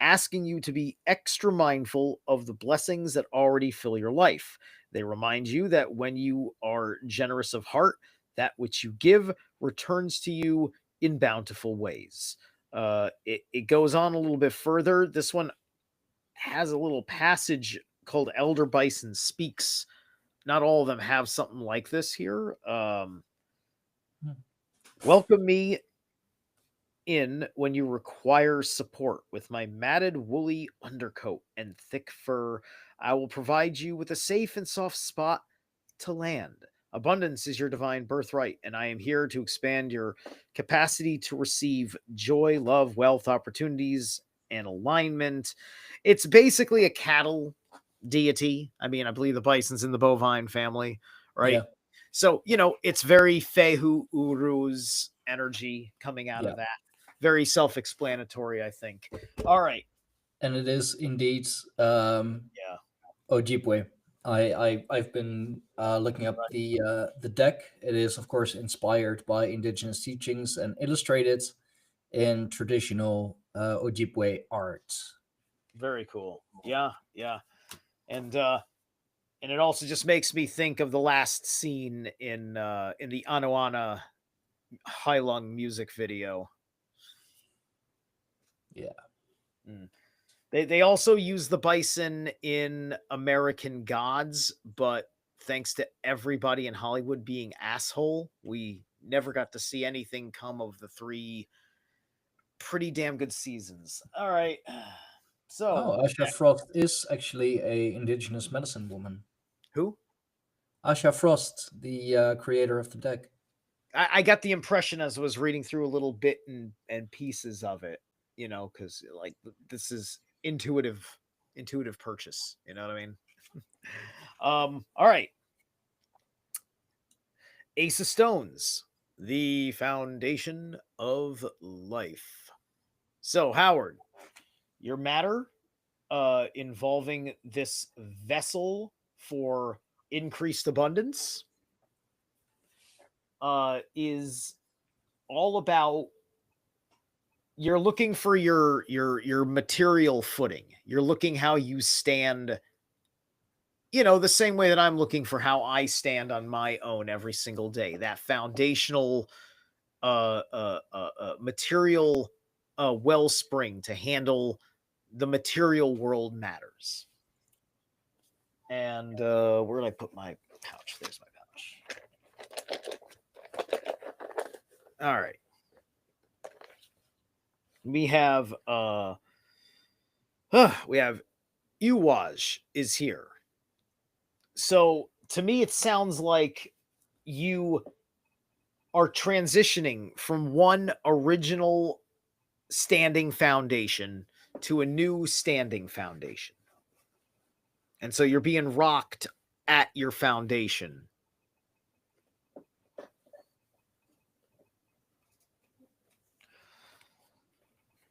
asking you to be extra mindful of the blessings that already fill your life. They remind you that when you are generous of heart, that which you give returns to you in bountiful ways. It goes on a little bit further. This one has a little passage called Elder Bison Speaks. not all of them have something like this here. Hmm. Welcome me in when you require support. With my matted woolly undercoat and thick fur, I will provide you with a safe and soft spot to land. Abundance is your divine birthright, and I am here to expand your capacity to receive joy, love, wealth, opportunities, and alignment. It's basically a cattle deity. I mean, I believe the bison's in the bovine family, right? Yeah. So, it's very Fehu Uru's energy coming out Yeah. of that. Very self-explanatory, I think. All right. And it is indeed Yeah. Ojibwe. I've been looking up the deck. It is of course inspired by indigenous teachings and illustrated in traditional Ojibwe art. Very cool. Yeah, yeah. And it also just makes me think of the last scene in the Anawana High Lung music video. Yeah. Mm. They also use the bison in American Gods, but thanks to everybody in Hollywood being asshole, we never got to see anything come of the 3 pretty damn good seasons. All right. So, Oh, Asha Frost is actually a indigenous medicine woman. who? Asha Frost, the creator of the deck. I got the impression as I was reading through a little bit and pieces of it, because like this is intuitive purchase. You know what I mean? All right. Ace of Stones, the foundation of life. So, Howard, your matter involving this vessel for increased abundance is all about you're looking for your material footing. You're looking how you stand, the same way that I'm looking for how I stand on my own every single day. That foundational material wellspring to handle the material world matters. And where did I put my pouch? There's my pouch. All right. We have Uwaj is here. So to me it sounds like you are transitioning from one original standing foundation to a new standing foundation. And so you're being rocked at your foundation.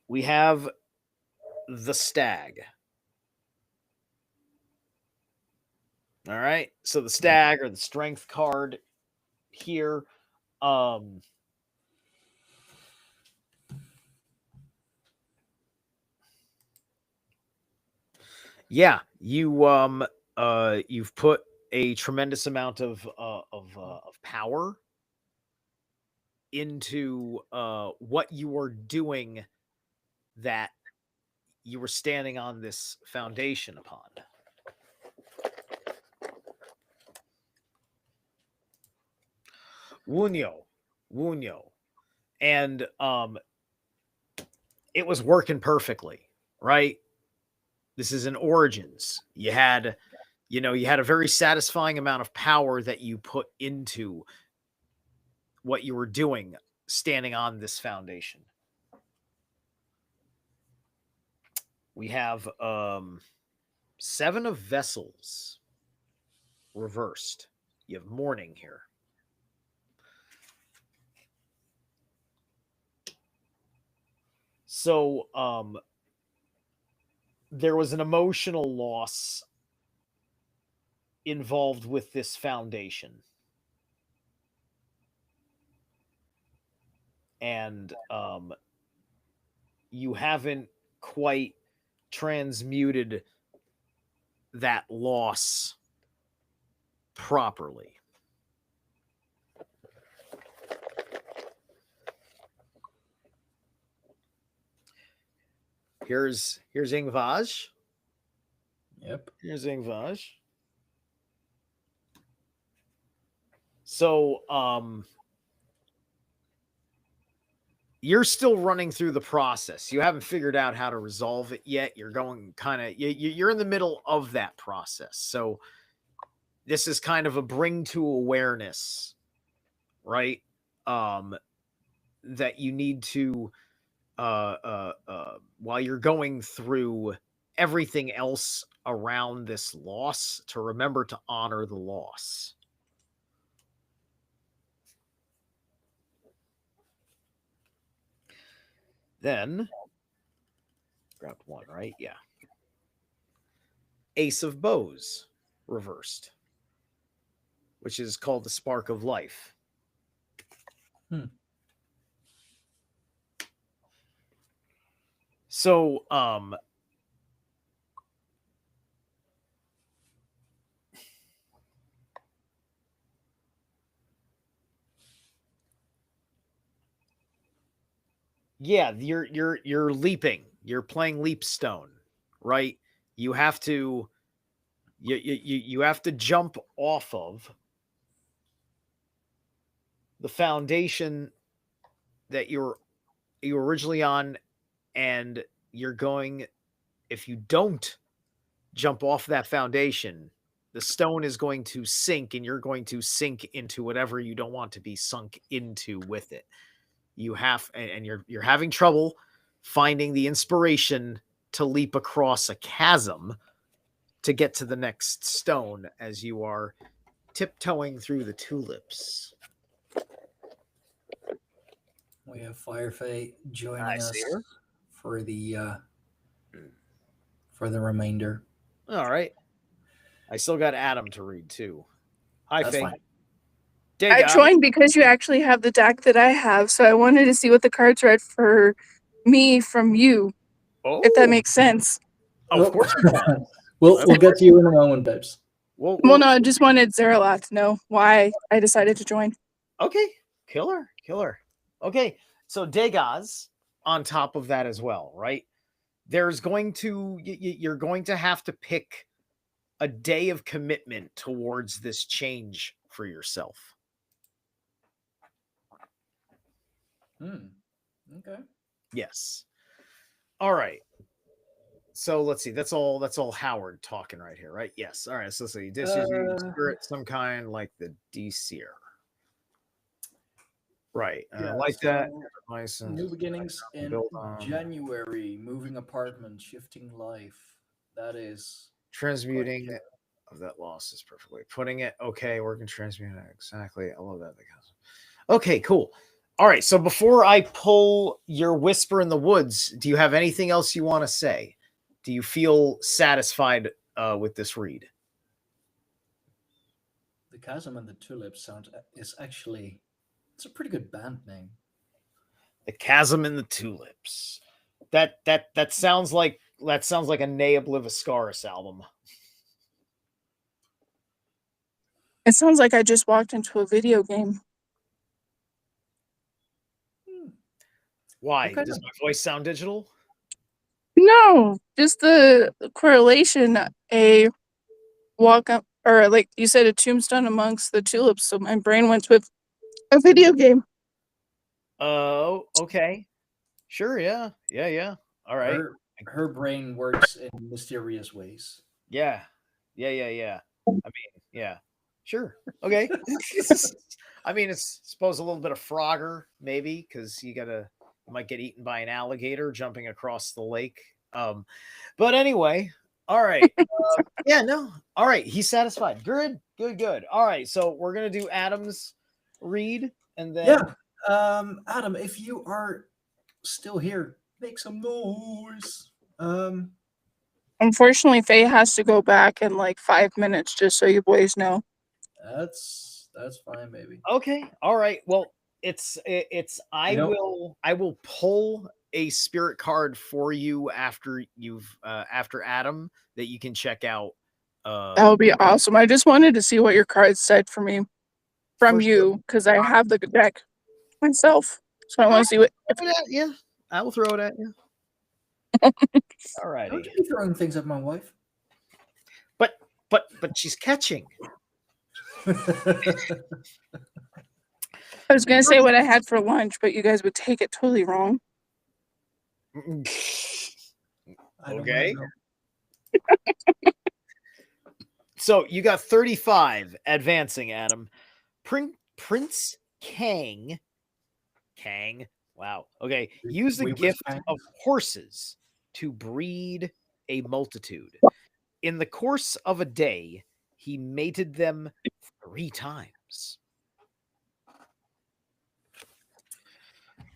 We have the stag. All right. So the stag or the strength card here. Yeah, you've put a tremendous amount of power into what you were doing, that you were standing on this foundation upon. Wunyo. And it was working perfectly, right? This is in Origins. You had a very satisfying amount of power that you put into what you were doing standing on this foundation. We have 7 of vessels reversed. You have mourning here. So there was an emotional loss involved with this foundation. And you haven't quite transmuted that loss properly. Here's Ingvaj. Yep. Here's Ingvaj. So, you're still running through the process. You haven't figured out how to resolve it yet. You're going kind of, you're in the middle of that process. So this is kind of a bring to awareness, right? That you need to, while you're going through everything else around this loss, to remember to honor the loss. Then, grabbed one, right? Yeah. Ace of Bows reversed, which is called the Spark of Life. So, yeah, you're leaping. You're playing Leapstone, right? You have to you have to jump off of the foundation that you're originally on, and you're going, if you don't jump off that foundation, the stone is going to sink, and you're going to sink into whatever you don't want to be sunk into with it. You have, and you're having trouble finding the inspiration to leap across a chasm to get to the next stone as you are tiptoeing through the tulips. We have Firefay joining us for the remainder. All right. I still got Adam to read too. Hi, That's Faye. fine. I joined because you actually have the deck that I have, so I wanted to see what the cards read for me from you, if that makes sense. Oh, of course you can. We'll get to you in a moment, babes. Well, no, I just wanted Zerilath to know why I decided to join. Okay, killer. Okay, so Dagaz on top of that as well, right? There's going to, you're going to have to pick a day of commitment towards this change for yourself. Okay. Yes. All right. So let's see. That's all Howard talking right here, right? Yes. All right. So let's see. This is spirit, some kind like the Deseer. Right. Like so that. License. New beginnings in January. Moving apartment, shifting life. That is transmuting of that loss is perfectly putting it. Okay, we're gonna transmute it exactly. I love that. Okay, cool. All right. So before I pull your Whisper in the Woods, do you have anything else you want to say? Do you feel satisfied with this read? The Chasm and the Tulips is actually, it's a pretty good band name. The Chasm and the Tulips. That sounds like a Ne Obliviscaris album. It sounds like I just walked into a video game. Why? Does my voice sound digital? No, just the correlation. A walk up, or like you said, a tombstone amongst the tulips. So my brain went with a video game. Oh, okay. Sure, yeah. All right. Her brain works in mysterious ways. Yeah. I mean, yeah. Sure. Okay. I mean, it's suppose a little bit of Frogger, maybe, because you might get eaten by an alligator jumping across the lake. But anyway, all right. All right. He's satisfied. Good. All right. So we're gonna do Adam's read, and then Adam, if you are still here, make some noise. Unfortunately, Faye has to go back in like 5 minutes, just so you boys know. That's fine, baby. Okay. All right. Well, I will pull a spirit card for you after after Adam that you can check out. That would be awesome. I just wanted to see what your cards said for me from you, because I have the deck myself. So I want to see what. Yeah, I will throw it at you. All right. Don't you be throwing things at my wife? But she's catching. I was gonna say what I had for lunch, but you guys would take it totally wrong. Okay. So you got 35 advancing, Adam. Prince Kang. Wow. Okay. Use the gift of horses to breed a multitude. In the course of a day, he mated them 3 times.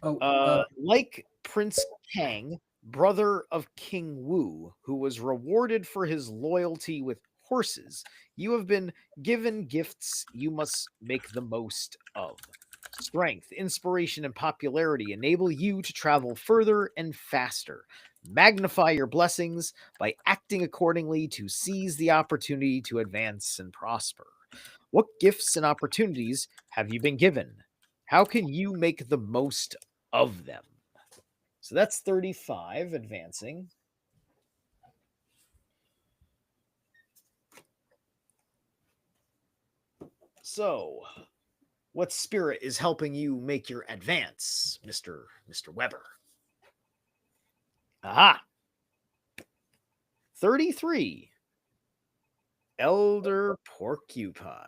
Like Prince Kang, brother of King Wu, who was rewarded for his loyalty with horses, you have been given gifts you must make the most of. Strength, inspiration, and popularity enable you to travel further and faster. Magnify your blessings by acting accordingly to seize the opportunity to advance and prosper. What gifts and opportunities have you been given? How can you make the most of them? So that's 35 advancing. So, what spirit is helping you make your advance, Mr. Weber? Aha. 33. Elder Porcupine.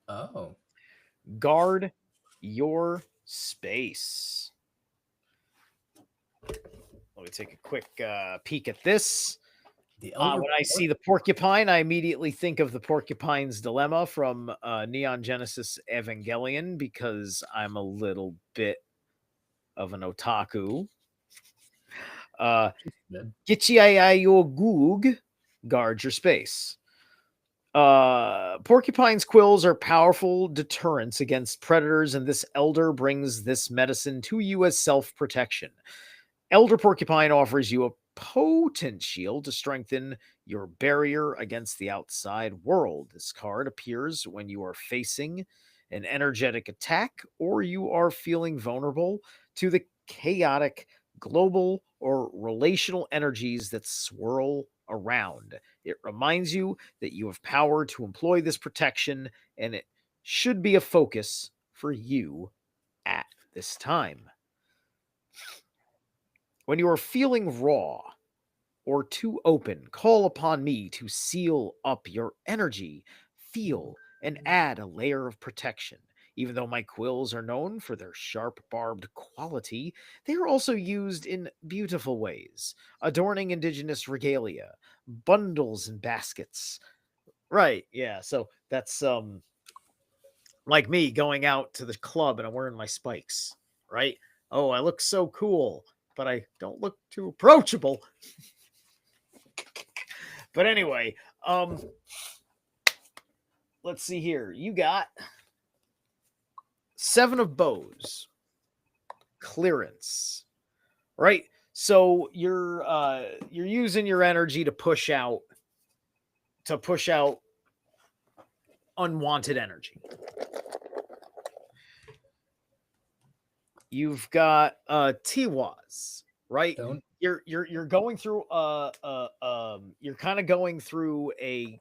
Oh. Guard your space. Let me take a quick peek at this. When I see the porcupine, I immediately think of the Porcupine's Dilemma from Neon Genesis Evangelion because I'm a little bit of an otaku. Gichiayo Goog, guard your space. Porcupine's quills are powerful deterrents against predators, and this elder brings this medicine to you as self-protection. Elder Porcupine offers you a potent shield to strengthen your barrier against the outside world. This card appears when you are facing an energetic attack or you are feeling vulnerable to the chaotic, global, or relational energies that swirl around. It reminds you that you have power to employ this protection, and it should be a focus for you at this time. When you are feeling raw or too open, call upon me to seal up your energy, feel, and add a layer of protection. Even though my quills are known for their sharp, barbed quality, they are also used in beautiful ways, adorning indigenous regalia, bundles and baskets. Right, yeah, so that's like me going out to the club and I'm wearing my spikes, right? Oh, I look so cool, but I don't look too approachable. But anyway, let's see here. You got 7 of bows. Clearance. Right? So you're using your energy to push out unwanted energy. You've got Tiwas, right? You're going through you're kind of going through a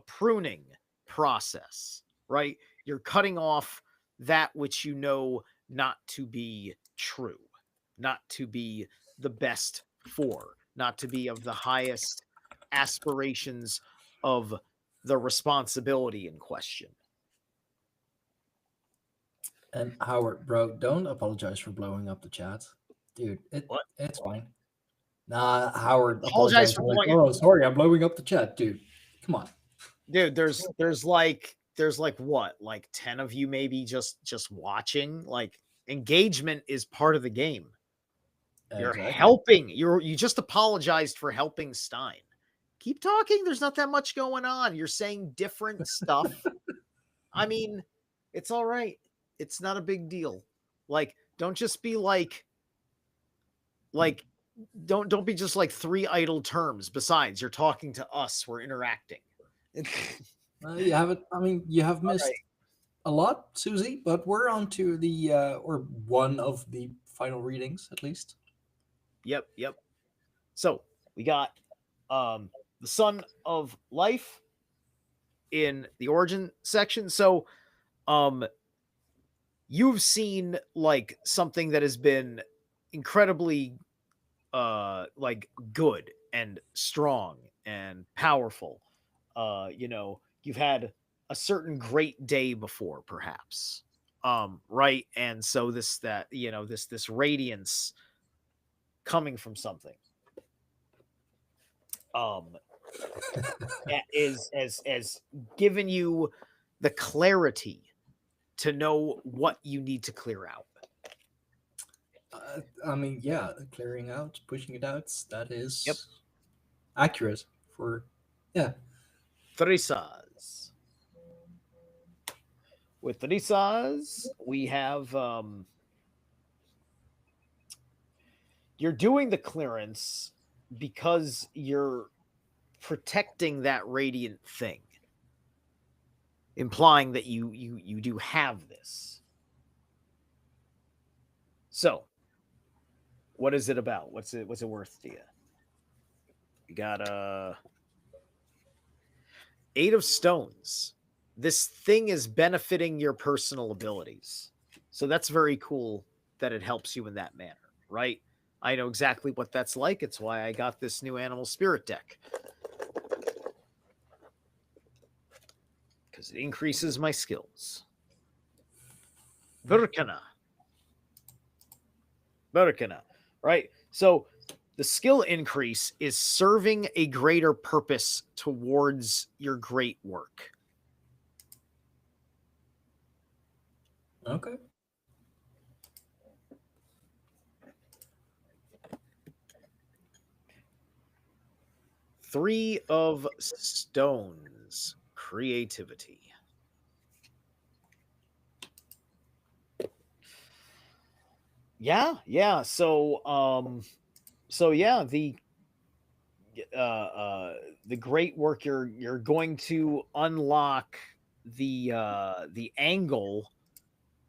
pruning process, right? You're cutting off that which you know not to be true, not to be the best for, not to be of the highest aspirations of the responsibility in question. And Howard, bro, don't apologize for blowing up the chat. Dude, it's fine. Nah, Howard, apologize for like, oh, sorry, I'm blowing up the chat, dude. Come on. Dude, there's like what? Like 10 of you maybe just watching. Like engagement is part of the game. You're helping. You just apologized for helping Stein. Keep talking. There's not that much going on. You're saying different stuff. I mean, it's all right. It's not a big deal. Like, don't just be like don't be just like 3 idle terms. Besides, you're talking to us. We're interacting. You haven't. I mean, you have missed a lot, Susie. But we're on to the or one of the final readings, at least. Yep. So we got the Son of Life, in the origin section. So you've seen like something that has been incredibly like good and strong and powerful. You know, you've had a certain great day before, perhaps. Right. And so this radiance coming from something has given you the clarity to know what you need to clear out. I mean, yeah, clearing out, pushing it out, that is Yep. accurate for, yeah. Trisaz. With Trisaz, we have you're doing the clearance because you're protecting that radiant thing, implying that you do have this. So, what is it about? What's it worth to you? You got 8 of stones. This thing is benefiting your personal abilities. So that's very cool that it helps you in that manner, right? I know exactly what that's like. It's why I got this new animal spirit deck. Because it increases my skills. Burkana, right? So the skill increase is serving a greater purpose towards your great work. Okay. Three of stones, creativity. Yeah. So yeah, the great work you're going to unlock the angle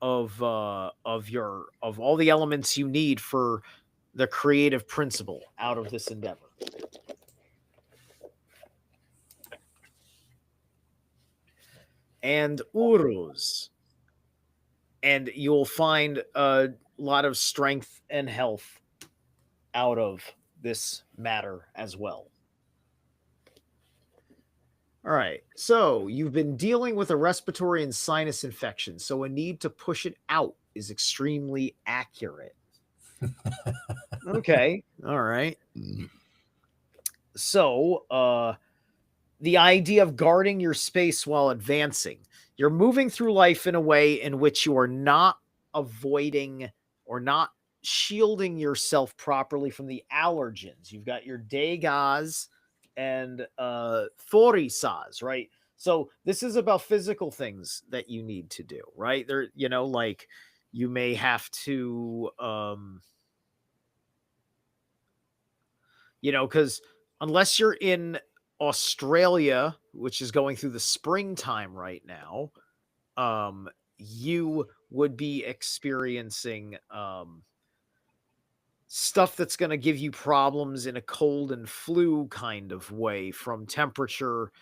of all the elements you need for the creative principle out of this endeavor. And Uruz. And you'll find a lot of strength and health out of this matter as well. All right. So you've been dealing with a respiratory and sinus infection. So a need to push it out is extremely accurate. Okay. All right. So the idea of guarding your space while advancing. You're moving through life in a way in which you are not avoiding or not shielding yourself properly from the allergens. You've got your Degas and Thorisas, right? So this is about physical things that you need to do, right? There, like you may have to because unless you're in Australia, which is going through the springtime right now, you would be experiencing stuff that's going to give you problems in a cold and flu kind of way from temperature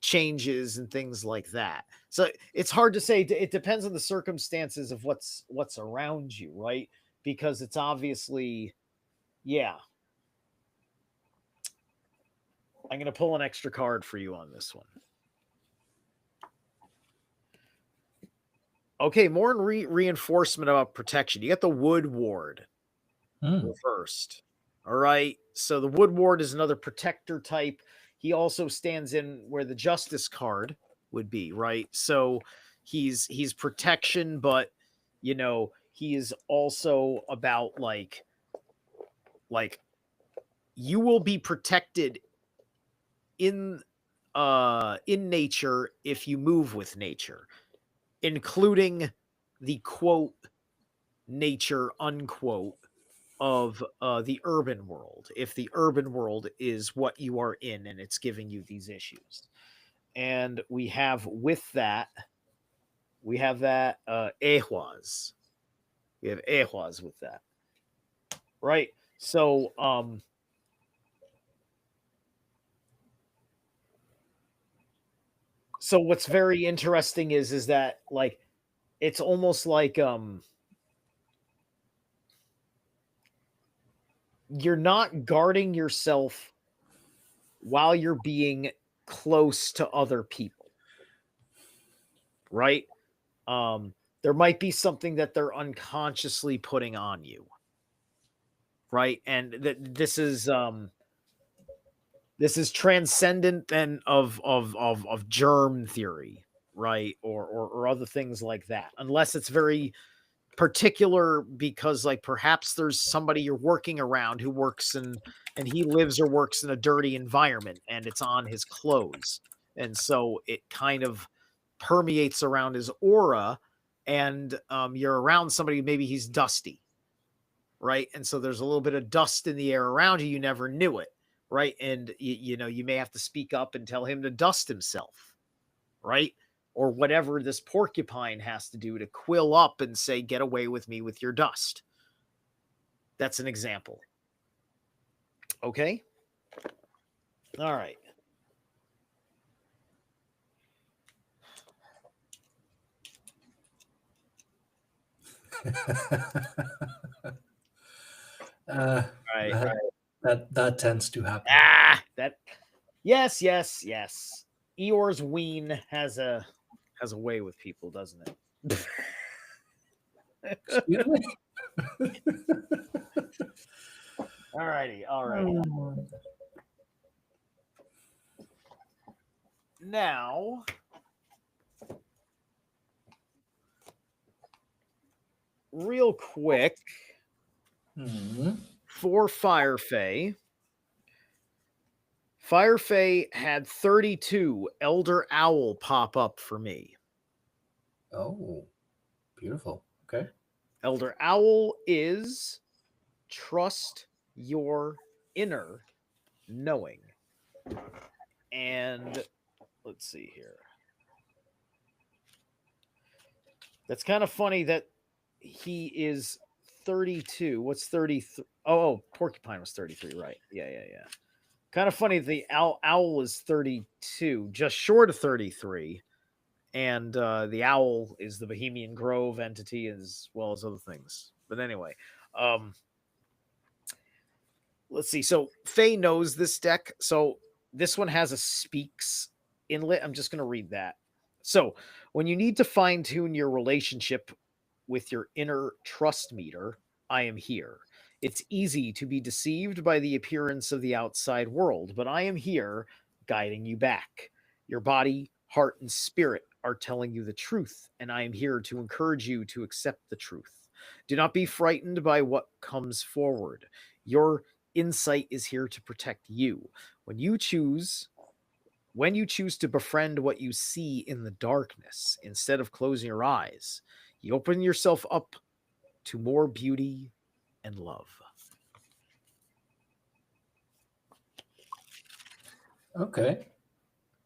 changes and things like that. So it's hard to say. It depends on the circumstances of what's around you, right? Because it's obviously, yeah. I'm going to pull an extra card for you on this one. Okay, more reinforcement about protection. You got the Wood Ward first. All right. So the Wood Ward is another protector type. He also stands in where the Justice card would be, right? So he's protection, but he is also about like you will be protected in nature if you move with nature, including the quote nature unquote of the urban world, if the urban world is what you are in and it's giving you these issues. And we have that Ehwaz. We have Ehwaz with that. Right? So So what's very interesting is that like it's almost like you're not guarding yourself while you're being close to other people, right? There might be something that they're unconsciously putting on you, right? And this is transcendent then of germ theory, right? Or other things like that, unless it's very particular, because like perhaps there's somebody you're working around who works and he lives or works in a dirty environment and it's on his clothes, and so it kind of permeates around his aura, and you're around somebody, maybe he's dusty, right? And so there's a little bit of dust in the air around you, you never knew it, right? And you know, you may have to speak up and tell him to dust himself, right? Or whatever this porcupine has to do to quill up and say, get away with me with your dust. That's an example. Okay? All right. Right. That tends to happen. Yes. Eeyore's ween has a way with people, doesn't it? Excuse me? All righty. Now, real quick, for Fire Fae had 32 Elder Owl pop up for me. Oh, beautiful. Okay. Elder Owl is trust your inner knowing. And let's see here. That's kind of funny that he is 32. What's 33? Oh, Porcupine was 33, right? Yeah. Kind of funny. The owl is 32, just short of 33. And the owl is the Bohemian Grove entity as well as other things. But anyway, let's see. So Faye knows this deck. So this one has a speaks inlet. I'm just going to read that. So when you need to fine tune your relationship with your inner trust meter, I am here. It's easy to be deceived by the appearance of the outside world, but I am here guiding you back. Your body, heart, and spirit are telling you the truth, and I am here to encourage you to accept the truth. Do not be frightened by what comes forward. Your insight is here to protect you. When you choose to befriend what you see in the darkness, instead of closing your eyes, you open yourself up to more beauty and love. Okay.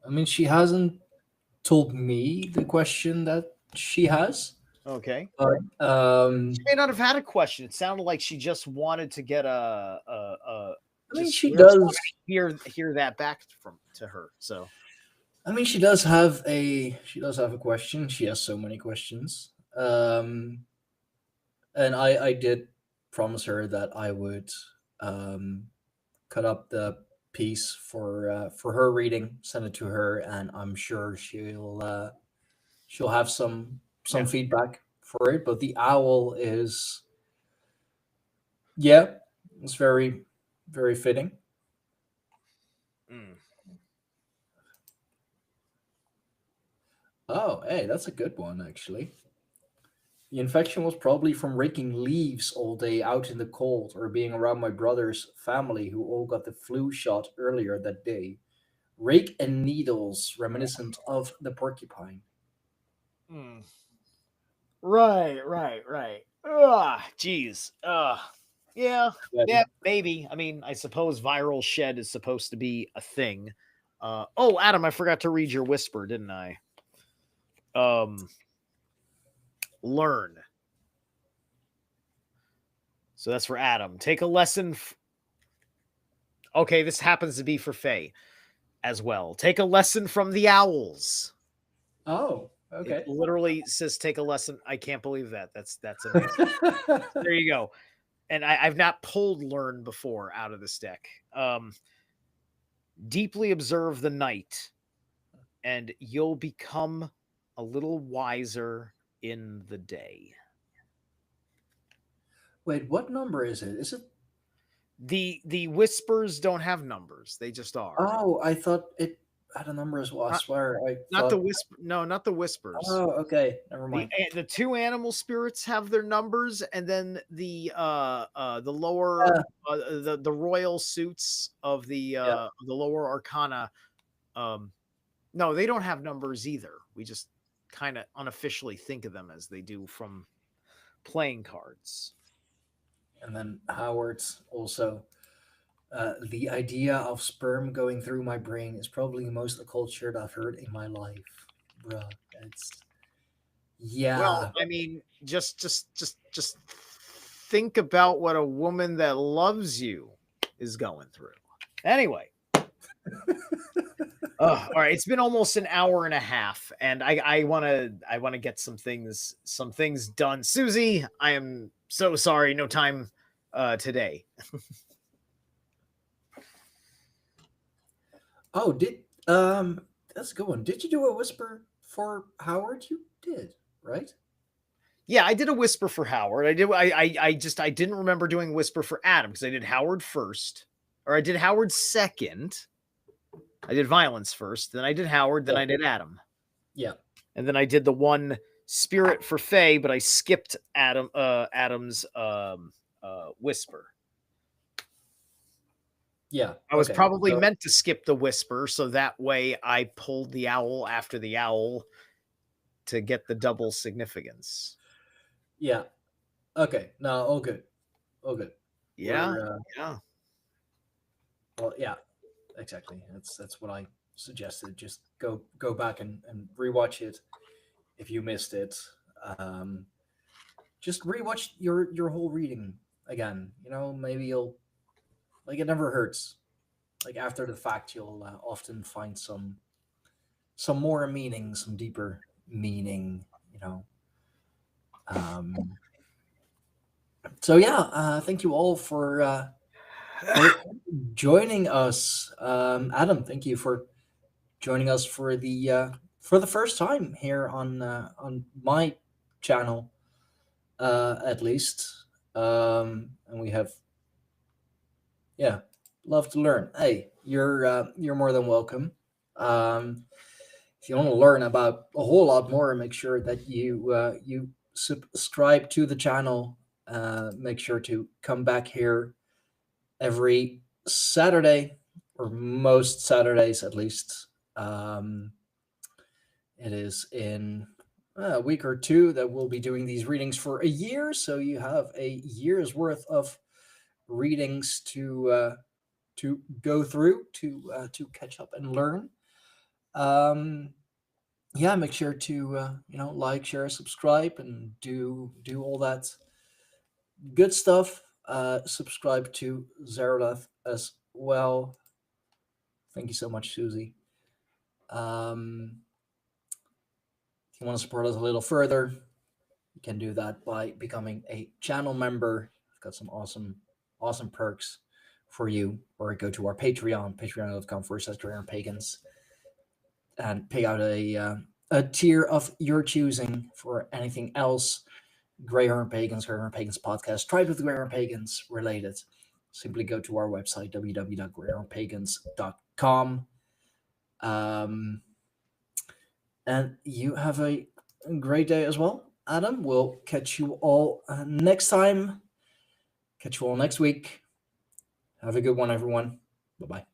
I mean, she hasn't told me the question that she has. Okay. But she may not have had a question. It sounded like she just wanted to get I mean, she does hear that back to her. So I mean, she does have a question. She has so many questions. And I did promise her that I would cut up the piece for her reading, send it to her, and I'm sure she'll have some feedback for it. But the owl is, it's very, very fitting. Oh, hey, that's a good one, actually. The infection was probably from raking leaves all day out in the cold, or being around my brother's family who all got the flu shot earlier that day. Rake and needles, reminiscent of the porcupine. Right. Geez. Yeah, maybe. I mean, I suppose viral shed is supposed to be a thing. Oh, Adam, I forgot to read your whisper, didn't I? Learn. So that's for Adam. Take a lesson. Okay, this happens to be for Faye as well. Take a lesson from the owls. Oh, okay. It literally says take a lesson. I can't believe that. That's amazing. There you go. And I've not pulled learn before out of this deck. Deeply observe the night, and you'll become a little wiser in the day. Wait, what number is it? Is it? The whispers don't have numbers; they just are. Oh, I thought it had a number as well. I swear, Not the thought. whisper. No, not the whispers. Oh, okay, never The, mind. the two animal spirits have their numbers, and then the lower the royal suits of the lower arcana. No, they don't have numbers either. We just kind of unofficially think of them as they do from playing cards. And then Howard's also. The idea of sperm going through my brain is probably the most occult shit I've heard in my life, bruh. It's yeah. Well, I mean, just think about what a woman that loves you is going through. Anyway. All right, it's been almost an hour and a half, and I want to get some things done. Susie, I am so sorry, no time today. Oh, that's a good one. Did you do a whisper for Howard? You did, right? Yeah, I did a whisper for Howard. I didn't remember doing whisper for Adam because I did Howard first, or I did Howard second. I did violence first, then I did Howard, then I did Adam. Yeah. And then I did the one spirit for Faye, but I skipped Adam's whisper. Yeah. I was probably meant to skip the whisper, so that way I pulled the owl after the owl to get the double significance. Yeah. Okay. No, all good. All good. Yeah. Yeah. Well, yeah. Exactly. That's what I suggested. Just go back and rewatch it if you missed it. Just rewatch your whole reading again. You know, maybe you'll it never hurts. Like after the fact, you'll often find some more meaning, some deeper meaning. You know. So yeah, thank you all for joining us. Adam, thank you for joining us for the first time here on my channel, at least. And we have, love to learn. Hey, you're more than welcome. If you want to learn about a whole lot more, make sure that you subscribe to the channel. Make sure to come back here every Saturday, or most Saturdays at least. It is in a week or two that we'll be doing these readings for a year, so you have a year's worth of readings to go through to catch up and learn. Make sure to like, share, subscribe, and do all that good stuff. Subscribe to Zerilath as well. Thank you so much, Susie. If you want to support us a little further, you can do that by becoming a channel member. I've got some awesome perks for you. Or go to our Patreon, patreon.com/GreyhornPagans, and pick out a tier of your choosing for anything else Greyhorn Pagans podcast, Tribe of the Greyhorn Pagans related. Simply go to our website, www.greyhornpagans.com. And you have a great day as well, Adam. We'll catch you all next time. Catch you all next week. Have a good one, everyone. Bye-bye.